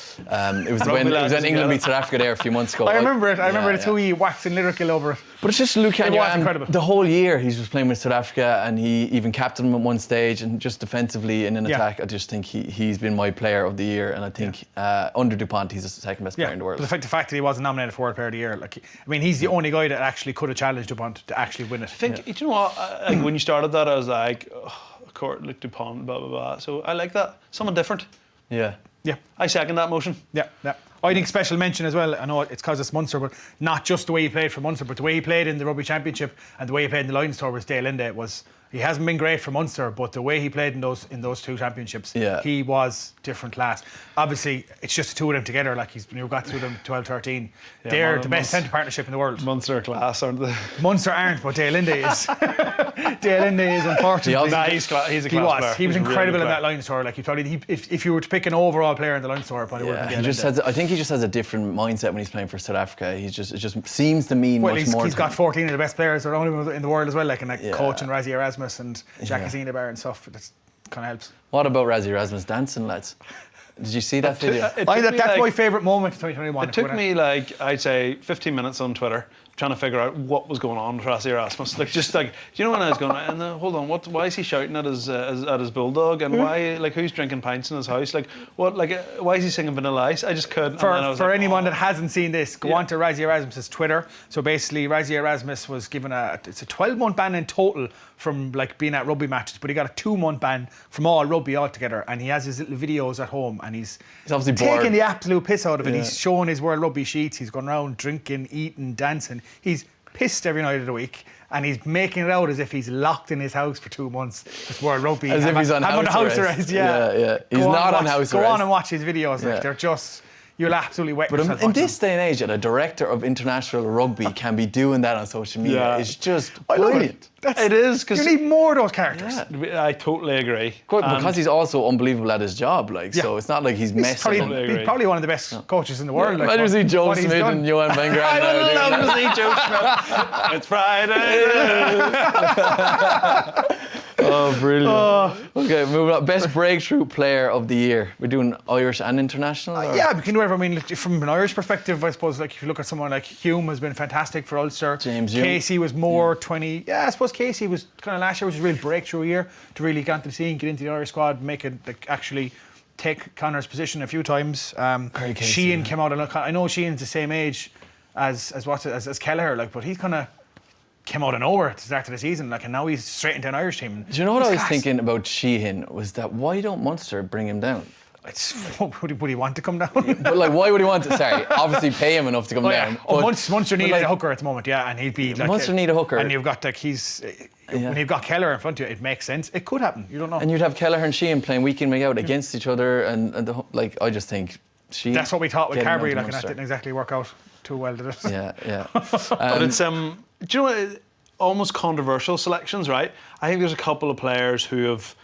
Speaker 3: It was when England beat South Africa there a few months ago.
Speaker 2: I remember it. I remember the two he waxing lyrical over it.
Speaker 3: But it's just Lucanio
Speaker 2: It was
Speaker 3: Am.
Speaker 2: incredible.
Speaker 3: The whole year he was playing with South Africa, and he even captained them at one stage, and just defensively in an attack, I just think he's been my player of the year, and I think under DuPont he's the second best player in the world.
Speaker 2: But the fact that he wasn't nominated for World Player of the Year, he's the only guy that actually could have challenged DuPont to actually win it.
Speaker 1: I think do you know what? Like when you started that, I was like, Luc Dupont, blah blah blah. So I like that. Someone different.
Speaker 3: Yeah.
Speaker 2: Yeah.
Speaker 1: I second that motion.
Speaker 2: Yeah. I think special mention as well. I know it's because it's Munster, but not just the way he played for Munster, but the way he played in the Rugby Championship and the way he played in the Lions Tour was Dale Linde. He hasn't been great for Munster, but the way he played in those two championships, he was different class. Obviously, it's just the two of them together. Like you've got through them 12-13. They're the best centre partnership in the world.
Speaker 1: Munster class, aren't they?
Speaker 2: Munster aren't, but Dale Linde is. Dale Linde is unfortunately.
Speaker 1: He's a class player.
Speaker 2: He was incredible in that Lions Tour. Like if you were to pick an overall player in the Lions Tour, probably would have been Dale Linde.
Speaker 3: I think he just has a different mindset when he's playing for South Africa. It just seems to mean much more.
Speaker 2: He's got 14 of the best players around him in the world as well, coaching Razzie Erasmus and Jackie Zinabar and stuff. That kind of helps.
Speaker 3: What about Razzie Erasmus dancing, lads? Did you see that video?
Speaker 2: That's my favourite moment of 2021.
Speaker 1: It took me I'd say 15 minutes on Twitter trying to figure out what was going on with Razzie Erasmus. Do you know when I was going, hold on, why is he shouting at his bulldog, and why, who's drinking pints in his house, why is he singing Vanilla Ice? I just couldn't.
Speaker 2: For anyone that hasn't seen this, go on to Razzie Erasmus's Twitter. So basically, Razzie Erasmus was given it's a 12-month ban in total from being at rugby matches, but he got a 2-month ban from all rugby altogether, and he has his little videos at home, and he's
Speaker 3: obviously
Speaker 2: taking
Speaker 3: bored.
Speaker 2: the absolute piss out of it. He's showing his World Rugby sheets. He's going around drinking, eating, dancing. He's pissed every night of the week, and he's making it out as if he's locked in his house for 2 months with World Rugby.
Speaker 3: As if he's on house arrest.
Speaker 2: Yeah.
Speaker 3: He's not on house arrest.
Speaker 2: Go on and watch his videos. They're just... You'll absolutely wet yourself.
Speaker 3: But in this day and age, that a director of international rugby can be doing that on social media is just brilliant.
Speaker 1: It is, because
Speaker 2: you need more of those characters.
Speaker 1: Yeah. I totally agree.
Speaker 3: Because he's also unbelievable at his job, so it's not like he's messing.
Speaker 2: He's probably one of the best coaches in the world.
Speaker 3: Imagine to see Joe Smith and Johan Van Graan.
Speaker 1: I would love to see Joe Smith. It's Friday.
Speaker 3: Oh, brilliant. Okay, moving on. Best breakthrough player of the year. We're doing Irish and international?
Speaker 2: Yeah, we can do whatever. I mean, from an Irish perspective, I suppose, if you look at someone like Hume has been fantastic for Ulster.
Speaker 3: James Hume.
Speaker 2: Casey was more 20. Yeah, I suppose Casey was kind of last year was a real breakthrough year to really get into the scene, get into the Irish squad, make it actually take Connor's position a few times. Sheehan came out, and I know Sheehan's the same age as Kelleher, but he's kind of came out of nowhere at the start of the season, and now he's straight into an Irish team.
Speaker 3: Do you know what I was thinking about Sheehan was that why don't Munster bring him down?
Speaker 2: Would he want to come down?
Speaker 3: But why would he want to? Sorry, obviously pay him enough to come down.
Speaker 2: Munster need a hooker at the moment, and he'd be
Speaker 3: Munster need a hooker,
Speaker 2: and you've got when you've got Kelleher in front of you, it makes sense. It could happen. You don't know.
Speaker 3: And you'd have Kelleher and Sheehan playing week in, week out against each other, and I just think Sheehan.
Speaker 2: That's what we thought with Carberry, and that didn't exactly work out too well, did it?
Speaker 3: Yeah.
Speaker 1: But it's do you know what? Almost controversial selections, right? I think there's a couple of players who have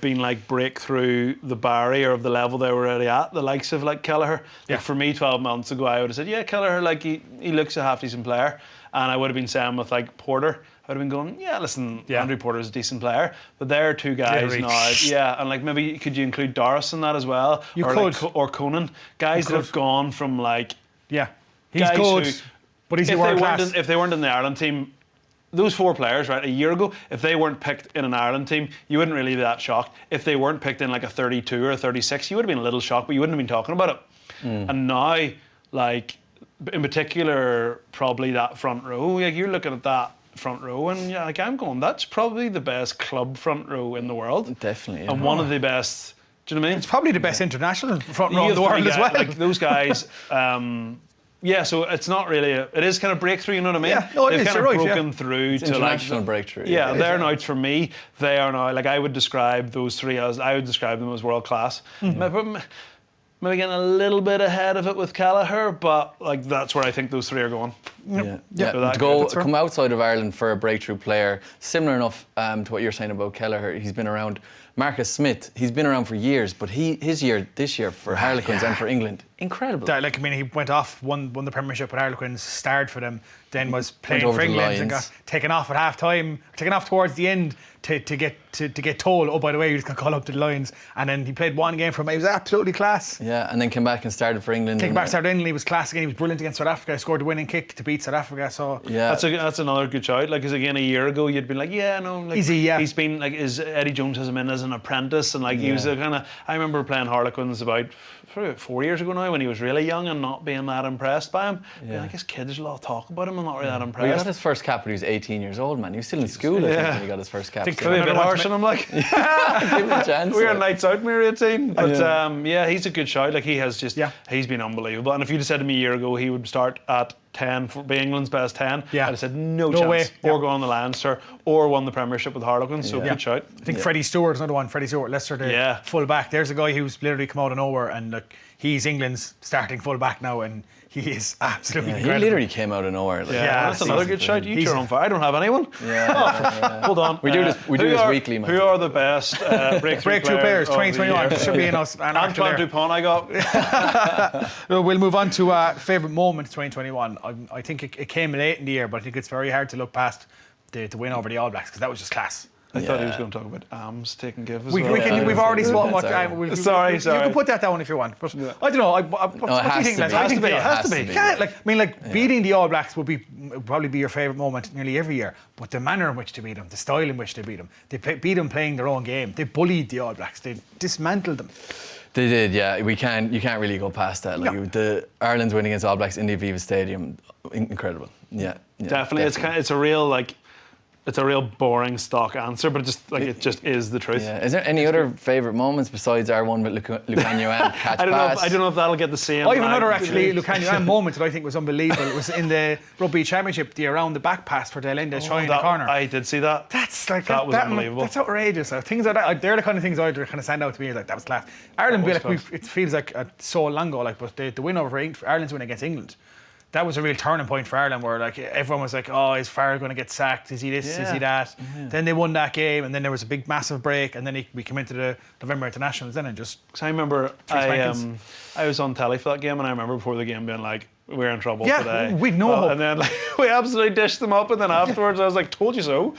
Speaker 1: been breakthrough the barrier of the level they were already at, the likes of Kelleher. For me, 12 months ago, I would have said, Kelleher, he looks a half decent player, and I would have been saying with Porter, I would have been going, listen, Andrew Porter's a decent player, but there are two guys now, and maybe could you include Doris in that as well, or Conan, guys that have gone from
Speaker 2: he's good, but he's world class.
Speaker 1: If they weren't in the Ireland team. Those four players, right, a year ago, if they weren't picked in an Ireland team, you wouldn't really be that shocked. If they weren't picked in a 32 or a 36, you would have been a little shocked, but you wouldn't have been talking about it. And now, in particular, probably that front row, you're looking at that front row, and yeah, like I'm going, that's probably the best club front row in the world.
Speaker 3: Definitely.
Speaker 1: And one of the best. Do you know what I mean?
Speaker 2: It's probably the best international front row in the world as well.
Speaker 1: Like those guys. Yeah, so it's not really. It is kind of breakthrough. You know what I mean?
Speaker 2: Yeah, no, it
Speaker 1: They've
Speaker 2: is,
Speaker 1: kind
Speaker 2: you're
Speaker 1: of
Speaker 2: right,
Speaker 1: broken through
Speaker 3: It's
Speaker 1: to
Speaker 3: international
Speaker 1: like
Speaker 3: breakthrough.
Speaker 1: Yeah, they're now for me. They are now like I would describe those three as world class. Maybe getting a little bit ahead of it with Callagher, but like that's where I think those three are going.
Speaker 3: Yeah.
Speaker 1: So
Speaker 3: To come outside of Ireland for a breakthrough player, similar enough to what you're saying about Kelleher. He's been around. Marcus Smith, he's been around for years, but his year this year for Harlequins and for England, incredible.
Speaker 2: He went off, won the Premiership with Harlequins, starred for them, then was playing
Speaker 3: over
Speaker 2: for
Speaker 3: to
Speaker 2: England and
Speaker 3: Lions.
Speaker 2: got taken off at half time, taken off towards the end to get told, oh, by the way, you just got called up to the Lions. And then he played one game for him. He was absolutely class.
Speaker 3: Yeah, and then came back and started for England.
Speaker 2: Started England, he was class again. He was brilliant against South Africa. Scored the winning kick to beat South Africa. So
Speaker 3: yeah,
Speaker 1: that's another good shout. Like, because again, a year ago you'd been like, yeah, no, like, he's been like, Eddie Jones has him in as an apprentice, and like he was a kind of. I remember playing Harlequins about 4 years ago now when he was really young and not being that impressed by him. Yeah, like his kid, there's a lot of talk about him. I'm not really that impressed.
Speaker 3: Well, he got his first cap when he was 18 years old, man. He was still in school, I think, when he got his first cap.
Speaker 1: Maybe a bit harsh, and I'm like,
Speaker 3: give him a chance.
Speaker 1: we were nights out when we were 18. But yeah, he's a good shout. Like he has just, he's been unbelievable. And if you'd have said to me a year ago he would start at 10 for be England's best 10, I'd have said no chance.
Speaker 2: Way.
Speaker 1: Or go on the Leinster, or won the Premiership with Harlequins. So good shout.
Speaker 2: I think Freddie Stewart's another one. Freddie Stewart, Leicester, the full back. There's a guy who's literally come out of nowhere, and like he's England's starting full back now, and he is absolutely incredible.
Speaker 3: He literally came out of nowhere. Like,
Speaker 1: that's another good shout. You turn on fire. I don't have anyone. Hold on.
Speaker 3: We do this weekly, man.
Speaker 1: Who are the best breakthrough
Speaker 2: players 2021? Should be in us.
Speaker 1: Antoine Dupont, I got.
Speaker 2: We'll move on to favourite moment 2021. I think it came late in the year, but I think it's very hard to look past the win over the All Blacks, because that was just class.
Speaker 1: I thought he was going to talk about arms taking give as
Speaker 2: we've already spoken about time.
Speaker 1: Sorry.
Speaker 2: You can put that down if you want. But I don't know. What do you think, lads?
Speaker 1: It has to be.
Speaker 2: Yeah, beating the All Blacks would probably be your favourite moment nearly every year. But the manner in which they beat them, the style in which they beat them, beat them playing their own game. They bullied the All Blacks. They dismantled them.
Speaker 3: They did, yeah. You can't really go past that. Like the Ireland's win against All Blacks in the Aviva Stadium, incredible. Yeah,
Speaker 1: definitely. It's a real boring stock answer, but it just is the truth.
Speaker 3: Yeah. Is there any other favourite moments besides our one with Lucanio catch
Speaker 1: I
Speaker 3: pass?
Speaker 1: don't know if that'll get the same.
Speaker 2: I have another Lucanio moment that I think was unbelievable. It was in the Rugby Championship, the around the back pass for Del Ende try in the corner.
Speaker 1: I did see that.
Speaker 2: That was
Speaker 1: unbelievable.
Speaker 2: That's outrageous. Things like that, they're the kind of things that kind of stand out to me. Like that was class. Ireland, it feels like so long ago. But the win over Ireland's win against England. That was a real turning point for Ireland, where like everyone was like, "Oh, is Farrell going to get sacked? Is he this? Is he that?" Then they won that game, and then there was a big, massive break, and then we came into the November internationals. Then and just.
Speaker 1: Because I remember I was on telly for that game, and I remember before the game being like, "We're in trouble today."
Speaker 2: Yeah, we've no hope.
Speaker 1: And then we absolutely dished them up, and then afterwards I was like, "Told you so."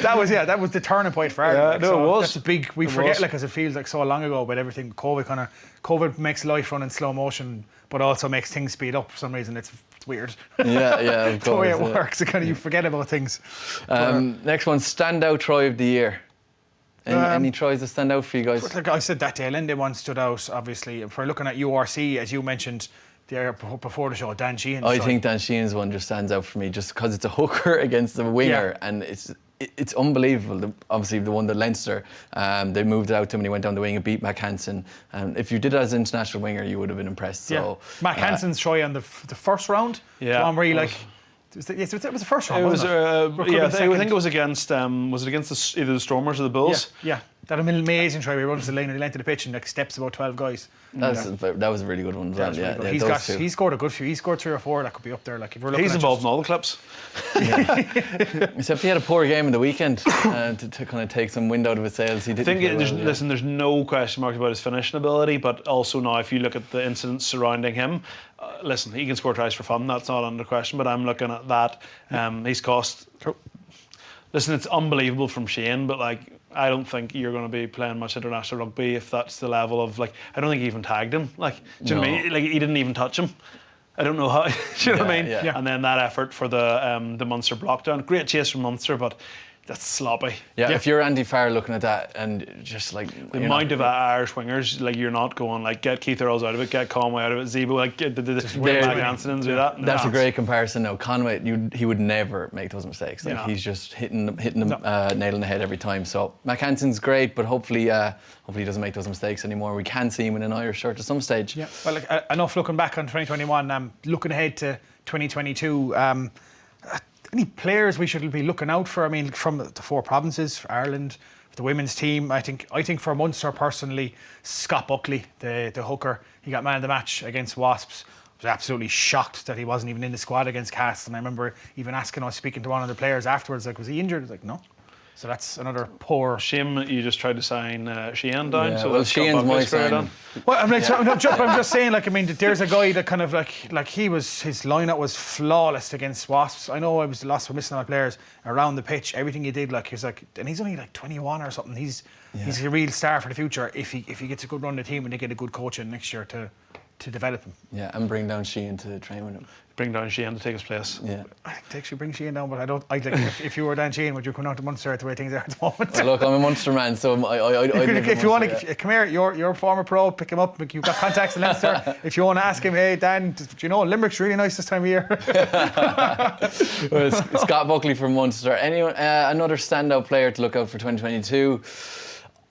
Speaker 2: That was the turning point for Ireland.
Speaker 1: Yeah, it was.
Speaker 2: That's a big. We forget because it feels like so long ago, but everything COVID makes life run in slow motion, but also makes things speed up for some reason. It's weird.
Speaker 3: Yeah, of course.
Speaker 2: The way it works, you forget about things.
Speaker 3: Next one, standout try of the year. Any tries that stand out for you guys?
Speaker 2: Like I said, that Del Ende one stood out, obviously. If we're looking at URC, as you mentioned there before the show, Dan Sheehan's
Speaker 3: I think Dan Sheehan's one just stands out for me, just because it's a hooker against a winger, and it's unbelievable. Obviously, the one that Leinster, they moved it out to him and he went down the wing and beat Mac Hansen. If you did it as an international winger, you would have been impressed. So,
Speaker 2: Mac Hansen's try on the first round, the one where he it was the first round.
Speaker 1: It was,
Speaker 2: I think
Speaker 1: it was against. Was it against either the Stormers or the Bulls?
Speaker 2: Yeah. That amazing try. He runs the lane of the pitch and steps about 12 guys.
Speaker 3: That was a really good one as well. Yeah,
Speaker 2: he scored a good few. He scored 3 or 4 that could be up there. Like if we're looking
Speaker 1: he's involved in all the clips.
Speaker 3: Except he had a poor game in the weekend to kind of take some wind out of his sails. He didn't.
Speaker 1: There's no question marks about his finishing ability, but also now if you look at the incidents surrounding him, he can score tries for fun. That's not under question. But I'm looking at that. He's cost. Listen, it's unbelievable from Shane, but I don't think you're going to be playing much international rugby if that's the level of I don't think he even tagged him. Do you know what I mean? He didn't even touch him. I don't know how. Do you know what I mean?
Speaker 3: Yeah.
Speaker 1: And then that effort for the Munster block down. Great chase from Munster, but that's sloppy.
Speaker 3: Yeah, if you're Andy Farrell looking at that and just like
Speaker 1: The amount of Irish wingers, like you're not going like get Keith Earls out of it, get Conway out of it, Zebo, like get the Jansen and do that. No.
Speaker 3: That's a great comparison. Now Conway, he would never make those mistakes. Like he's just hitting the nail on the head every time. So Mac Hansen's great, but hopefully he doesn't make those mistakes anymore. We can see him in an Irish shirt at some stage.
Speaker 2: Yeah. Well, enough looking back on 2021. Looking ahead to 2022. Any players we should be looking out for? I mean, from the four provinces, for Ireland, for the women's team. I think for Munster personally, Scott Buckley, the hooker, he got man of the match against Wasps. I was absolutely shocked that he wasn't even in the squad against Cast. And I remember even asking us, speaking to one of the players afterwards, like, was he injured? I was like, no. So that's another poor.
Speaker 1: Shame that you just tried to sign Sheehan down.
Speaker 3: Yeah,
Speaker 1: so
Speaker 3: well, Sheehan's my sign.
Speaker 2: Well, I'm just saying, like, I mean, there's a guy that kind of like his lineup was flawless against Wasps. I know I was lost for missing out players around the pitch. Everything he did, like, he was like, and he's only like 21 or something. He's a real star for the future if he gets a good run of the team and they get a good coach in next year to develop him.
Speaker 3: Yeah, and bring down Sheehan to train with him.
Speaker 1: Bring down Sheehan to take his place.
Speaker 3: Yeah.
Speaker 2: I think actually bring Sheehan down, but I don't. If you were Dan Sheehan, would you come down to Munster the way things are at the moment?
Speaker 3: Well, look, I'm a Munster man, so
Speaker 2: if you want to, come here. You're a former pro. Pick him up. You've got contacts in Leinster. If you want to ask him, hey Dan, do you know Limerick's really nice this time of year?
Speaker 3: Well, Scott Buckley from Munster. Anyone? Another standout player to look out for 2022.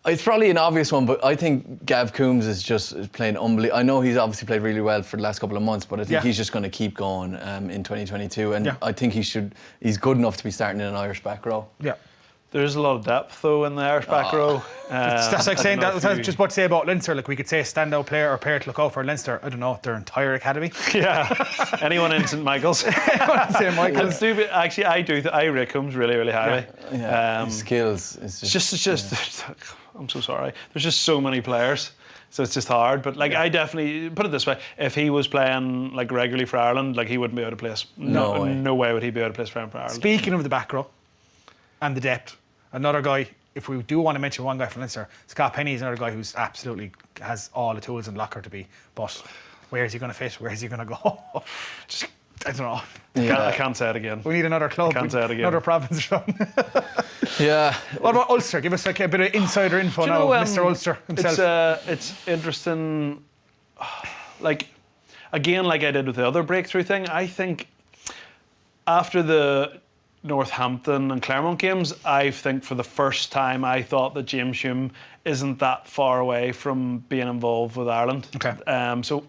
Speaker 3: It's probably an obvious one, but I think Gav Coombs is playing unbelievable. I know he's obviously played really well for the last couple of months, but I think he's just going to keep going in 2022. And I think he's good enough to be starting in an Irish back row.
Speaker 2: Yeah.
Speaker 1: There's a lot of depth though in the Irish back row.
Speaker 2: That's like saying that. I was just about to say about Leinster. Like we could say a standout player or player to look out for Leinster. I don't know their entire academy.
Speaker 1: Yeah. Anyone in St Michael's?
Speaker 2: St Michael's.
Speaker 1: Actually, I rate Coombs really, really highly.
Speaker 3: Yeah. His skills. It's
Speaker 1: just. I'm so sorry. There's just so many players. So it's just hard. But like I definitely put it this way, if he was playing like regularly for Ireland, like he wouldn't be out of place. No way would he be out of place for Ireland.
Speaker 2: Speaking of the back row and the depth, another guy, if we do want to mention one guy from Leinster, Scott Penny is another guy who's absolutely has all the tools in the locker to be, but where is he going to fit? Where is he going to go? Just, I don't know.
Speaker 1: Yeah. I can't say it again.
Speaker 2: We need another club.
Speaker 1: Can't say it again.
Speaker 2: Another province or something.
Speaker 3: Yeah.
Speaker 2: What about Ulster? Give us like a bit of insider info now. Mr. Ulster himself.
Speaker 1: It's interesting. Like, again, like I did with the other breakthrough thing, I think after the Northampton and Claremont games, I think for the first time I thought that James Hume isn't that far away from being involved with Ireland.
Speaker 2: Okay.
Speaker 1: So,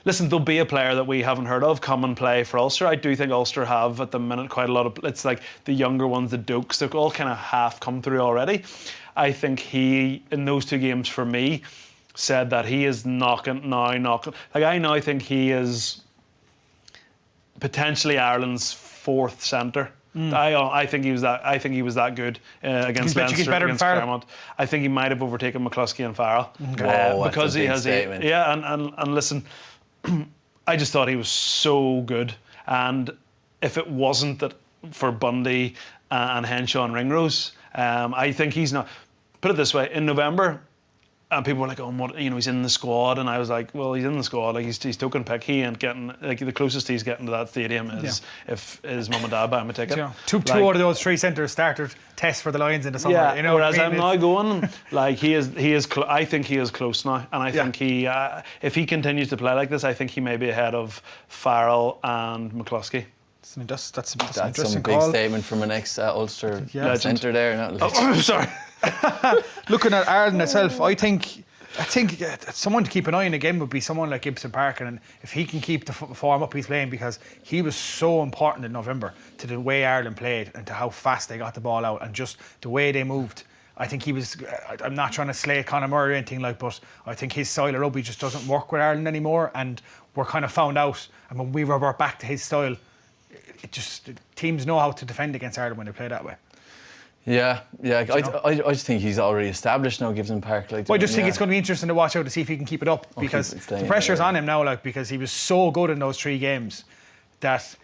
Speaker 1: listen, there'll be a player that we haven't heard of come and play for Ulster. I do think Ulster have at the minute quite a lot of. It's like the younger ones, the Dukes, they've all kind of half come through already. I think he in those two games for me said that he is knocking. Like I now think he is potentially Ireland's fourth centre. I think he was that. I think he was that good against Leinster, against Claremont. I think he might have overtaken McCluskey and Farrell because he has. And listen, I just thought he was so good. And if it wasn't that for Bundy and Henshaw and Ringrose, I think he's not. Put it this way: in November. And people were like, "Oh, what? He's in the squad," and I was like, "Well, he's in the squad. Like he's token pick. He ain't getting like the closest he's getting to that stadium is if his mum and dad buy him a ticket."
Speaker 2: Yeah. Two out of those three centres started tests for the Lions in the summer.
Speaker 1: Yeah.
Speaker 2: You know,
Speaker 1: whereas I'm now going like he is. I think he is close now, and I think he if he continues to play like this, I think he may be ahead of Farrell and McCluskey.
Speaker 2: That's
Speaker 3: some big statement from an ex-Ulster centre there.
Speaker 1: Sorry.
Speaker 2: Looking at Ireland itself, I think someone to keep an eye on again would be someone like Gibson Parker, and if he can keep the form up he's playing, because he was so important in November to the way Ireland played and to how fast they got the ball out and just the way they moved. I think he was. I'm not trying to slay Conor Murray or anything but I think his style of rugby just doesn't work with Ireland anymore, and we're kind of found out. And when we revert back to his style, teams know how to defend against Ireland when they play that way.
Speaker 3: Yeah. I just think he's already established now, Gibson Park. Like,
Speaker 2: I just think it's going to be interesting to watch out to see if he can keep it up, because the pressure's on him now, because he was so good in those 3 games that,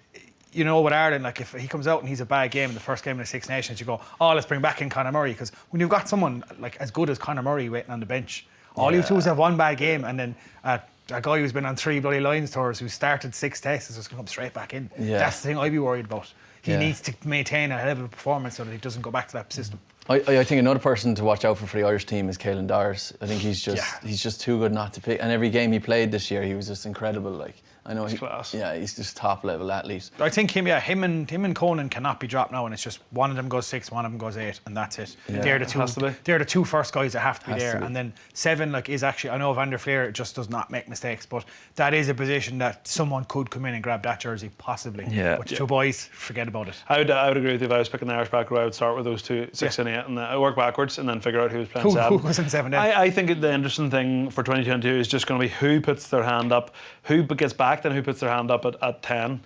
Speaker 2: with Ireland, like if he comes out and he's a bad game in the first game of the Six Nations, you go, let's bring back in Conor Murray, because when you've got someone like as good as Conor Murray waiting on the bench, all you have to do is have one bad game, and then a guy who's been on 3 bloody Lions tours who started 6 tests is just going to come straight back in. That's the thing I'd be worried about. he needs to maintain a level of performance so that he doesn't go back to that system.
Speaker 3: I think another person to watch out for the Irish team is Caelan Dowers. I think he's just too good not to pick. And every game he played this year, he was just incredible. Like, I know he's
Speaker 1: class.
Speaker 3: Yeah, he's just top level athlete.
Speaker 2: I think him and Conan cannot be dropped now, and it's just one of them goes 6, one of them goes 8, and that's it.
Speaker 3: Yeah.
Speaker 2: They're the
Speaker 1: It
Speaker 2: two.
Speaker 1: has to be.
Speaker 2: They're the two first guys that have to be
Speaker 3: Has to
Speaker 2: there,
Speaker 3: be.
Speaker 2: and then 7 is actually. I know Van der Fleer just does not make mistakes, but that is a position that someone could come in and grab that jersey possibly.
Speaker 3: Yeah.
Speaker 2: But the two boys, forget about it.
Speaker 1: I would agree with you. If I was picking the Irish back row, I would start with those two, 6 and 8, and I work backwards and then figure out who's playing 7.
Speaker 2: Who goes in 7 then?
Speaker 1: I think the interesting thing for 2022 is just going to be who puts their hand up, who gets back, then who puts their hand up at 10.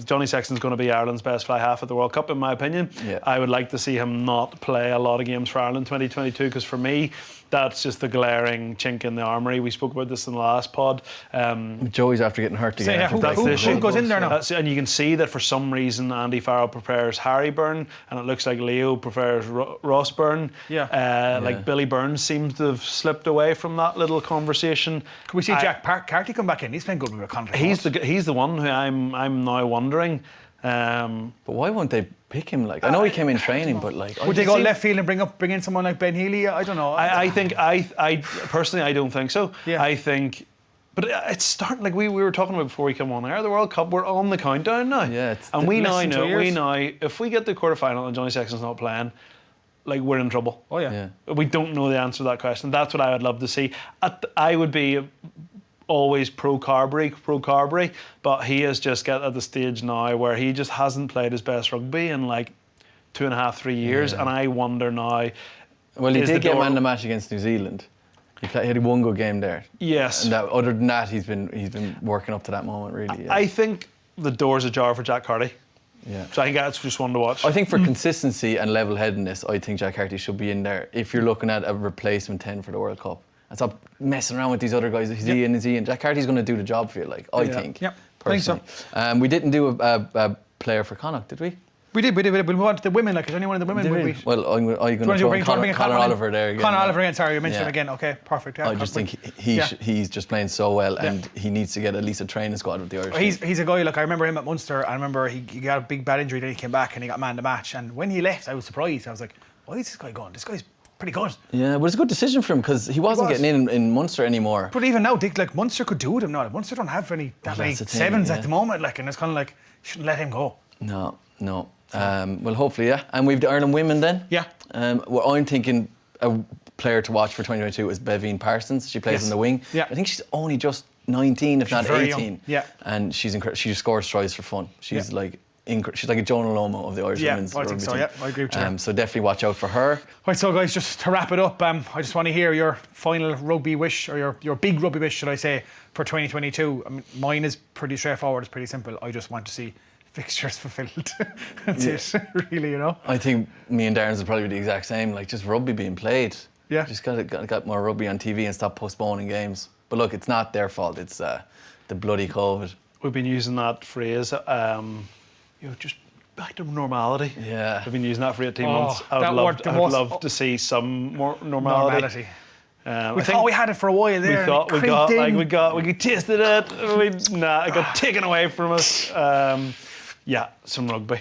Speaker 1: Johnny Sexton's going to be Ireland's best fly half at the World Cup, in my opinion.
Speaker 3: Yeah.
Speaker 1: I would like to see him not play a lot of games for Ireland 2022, because for me, that's just the glaring chink in the armoury. We spoke about this in the last pod.
Speaker 3: Joey's after getting hurt again. I think
Speaker 1: that's the issue.
Speaker 2: Who goes in there now?
Speaker 1: And you can see that for some reason Andy Farrell prefers Harry Byrne, and it looks like Leo prefers Ross Byrne.
Speaker 2: Yeah.
Speaker 1: Billy Burns seems to have slipped away from that little conversation.
Speaker 2: Can we see Jack Carty come back in? He's playing good with a contract.
Speaker 1: He's the one who I'm now wondering.
Speaker 3: But why won't they pick him? Like, I know he came in training, but like,
Speaker 2: Would they go left field and bring in someone like Ben Healy? I don't know.
Speaker 1: I think I personally I don't think so.
Speaker 2: Yeah.
Speaker 1: I think, but it's starting like we were talking about before we come on there. The World Cup, we're on the countdown now.
Speaker 3: Yeah,
Speaker 1: and we
Speaker 2: less
Speaker 1: now
Speaker 2: than 2
Speaker 1: know
Speaker 2: years.
Speaker 1: if we get the quarterfinal and Johnny Sexton's not playing, like, we're in trouble.
Speaker 2: Oh yeah.
Speaker 1: We don't know the answer to that question. That's what I would love to see. I would be always pro Carbery, but he has just got at the stage now where he just hasn't played his best rugby in like 2.5, 3 years, and I wonder now.
Speaker 3: Well, he
Speaker 1: is
Speaker 3: did
Speaker 1: the
Speaker 3: get
Speaker 1: door-
Speaker 3: man the match against New Zealand. He had one good game there.
Speaker 1: Yes.
Speaker 3: And other than that, he's been working up to that moment, really. Yeah.
Speaker 1: I think the door's ajar for Jack Carty.
Speaker 3: Yeah.
Speaker 1: So I think that's just one to watch.
Speaker 3: I think for consistency and level-headedness, I think Jack Carty should be in there if you're looking at a replacement 10 for the World Cup. And stop messing around with these other guys. Is he in? Jack Carty's going to do the job for you, like, I think.
Speaker 2: Yep. I think so.
Speaker 3: Personally. We didn't do a player for Connacht, did we?
Speaker 2: We did. We'll move on to the women. Like, is anyone of the women?
Speaker 3: Did
Speaker 2: would
Speaker 3: we?
Speaker 2: we?
Speaker 3: Well, I'm going to throw in Conor Oliver there again.
Speaker 2: Conor Oliver again. Sorry, you mentioned him again. Okay, perfect. Yeah,
Speaker 3: I just think he's just playing so well, and he needs to get at least a training squad with the Irish.
Speaker 2: He's a guy, like, I remember him at Munster. I remember he got a big bad injury, then he came back and he got man the match. And when he left, I was surprised. I was like, why is this guy gone? This guy's pretty good.
Speaker 3: Yeah, but it's a good decision for him because he wasn't getting in Munster anymore.
Speaker 2: But even now, Dick, like, Munster could do with him now. Like, Munster don't have that many
Speaker 3: that's the thing,
Speaker 2: sevens at the moment, like, and it's kind of like, you shouldn't let him go.
Speaker 3: No. Well, hopefully, yeah. And we've the Ireland women then.
Speaker 2: Yeah.
Speaker 3: Well, I'm thinking a player to watch for 2022 is Bevine Parsons. She plays on the wing.
Speaker 2: Yeah.
Speaker 3: I think she's only just 19, if not
Speaker 2: very
Speaker 3: 18.
Speaker 2: young. Yeah.
Speaker 3: And she's incredible. She just scores tries for fun. She's like she's like a Jonah Lomo of the Irish women's
Speaker 2: I think
Speaker 3: rugby
Speaker 2: so.
Speaker 3: team.
Speaker 2: Yeah, I agree with you.
Speaker 3: So definitely watch out for her.
Speaker 2: Right, so guys, just to wrap it up, I just want to hear your final rugby wish, or your big rugby wish, should I say, for 2022. I mean, mine is pretty straightforward. It's pretty simple. I just want to see fixtures fulfilled. That's it, really, you know.
Speaker 3: I think me and Darren's will probably be the exact same. Like, just rugby being played.
Speaker 2: Yeah.
Speaker 3: Just got more rugby on TV and stop postponing games. But look, it's not their fault. It's the bloody COVID.
Speaker 1: We've been using that phrase, just back to normality.
Speaker 3: Yeah.
Speaker 1: We've been using that for 18 months. I
Speaker 2: that
Speaker 1: would
Speaker 2: word,
Speaker 1: love to see some more normality.
Speaker 2: We thought we had it for a while there.
Speaker 1: We thought we tasted it. It got taken away from us. Some rugby.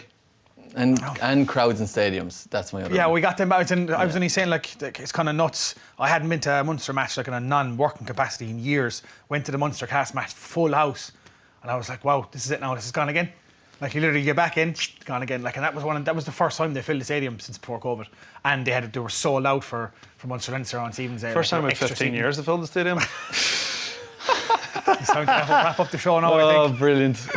Speaker 3: And crowds in stadiums. That's my other
Speaker 2: Yeah,
Speaker 3: one.
Speaker 2: we got them out, and I was only saying, like, it's kind of nuts. I hadn't been to a Munster match, like, in a non-working capacity in years. Went to the Munster cast match, full house, and I was like, wow, this is it now. This is gone again. Like, you literally get back in, gone again. Like, and that was the first time they filled the stadium since before COVID, and they were sold out for Munster Leinster on Stevens Day.
Speaker 1: First time in 15 years they filled the stadium.
Speaker 2: It's time to wrap up the show now. I think.
Speaker 3: Brilliant.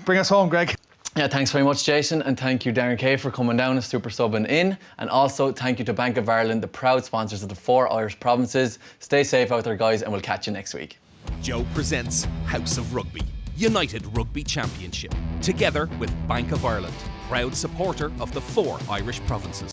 Speaker 2: Bring us home, Greg.
Speaker 3: Yeah, thanks very much, Jason, and thank you, Darren Cave, for coming down and super subbing in. And also, thank you to Bank of Ireland, the proud sponsors of the 4 Irish provinces. Stay safe out there, guys, and we'll catch you next week.
Speaker 4: Joe presents House of Rugby, United Rugby Championship, together with Bank of Ireland, proud supporter of the 4 Irish provinces.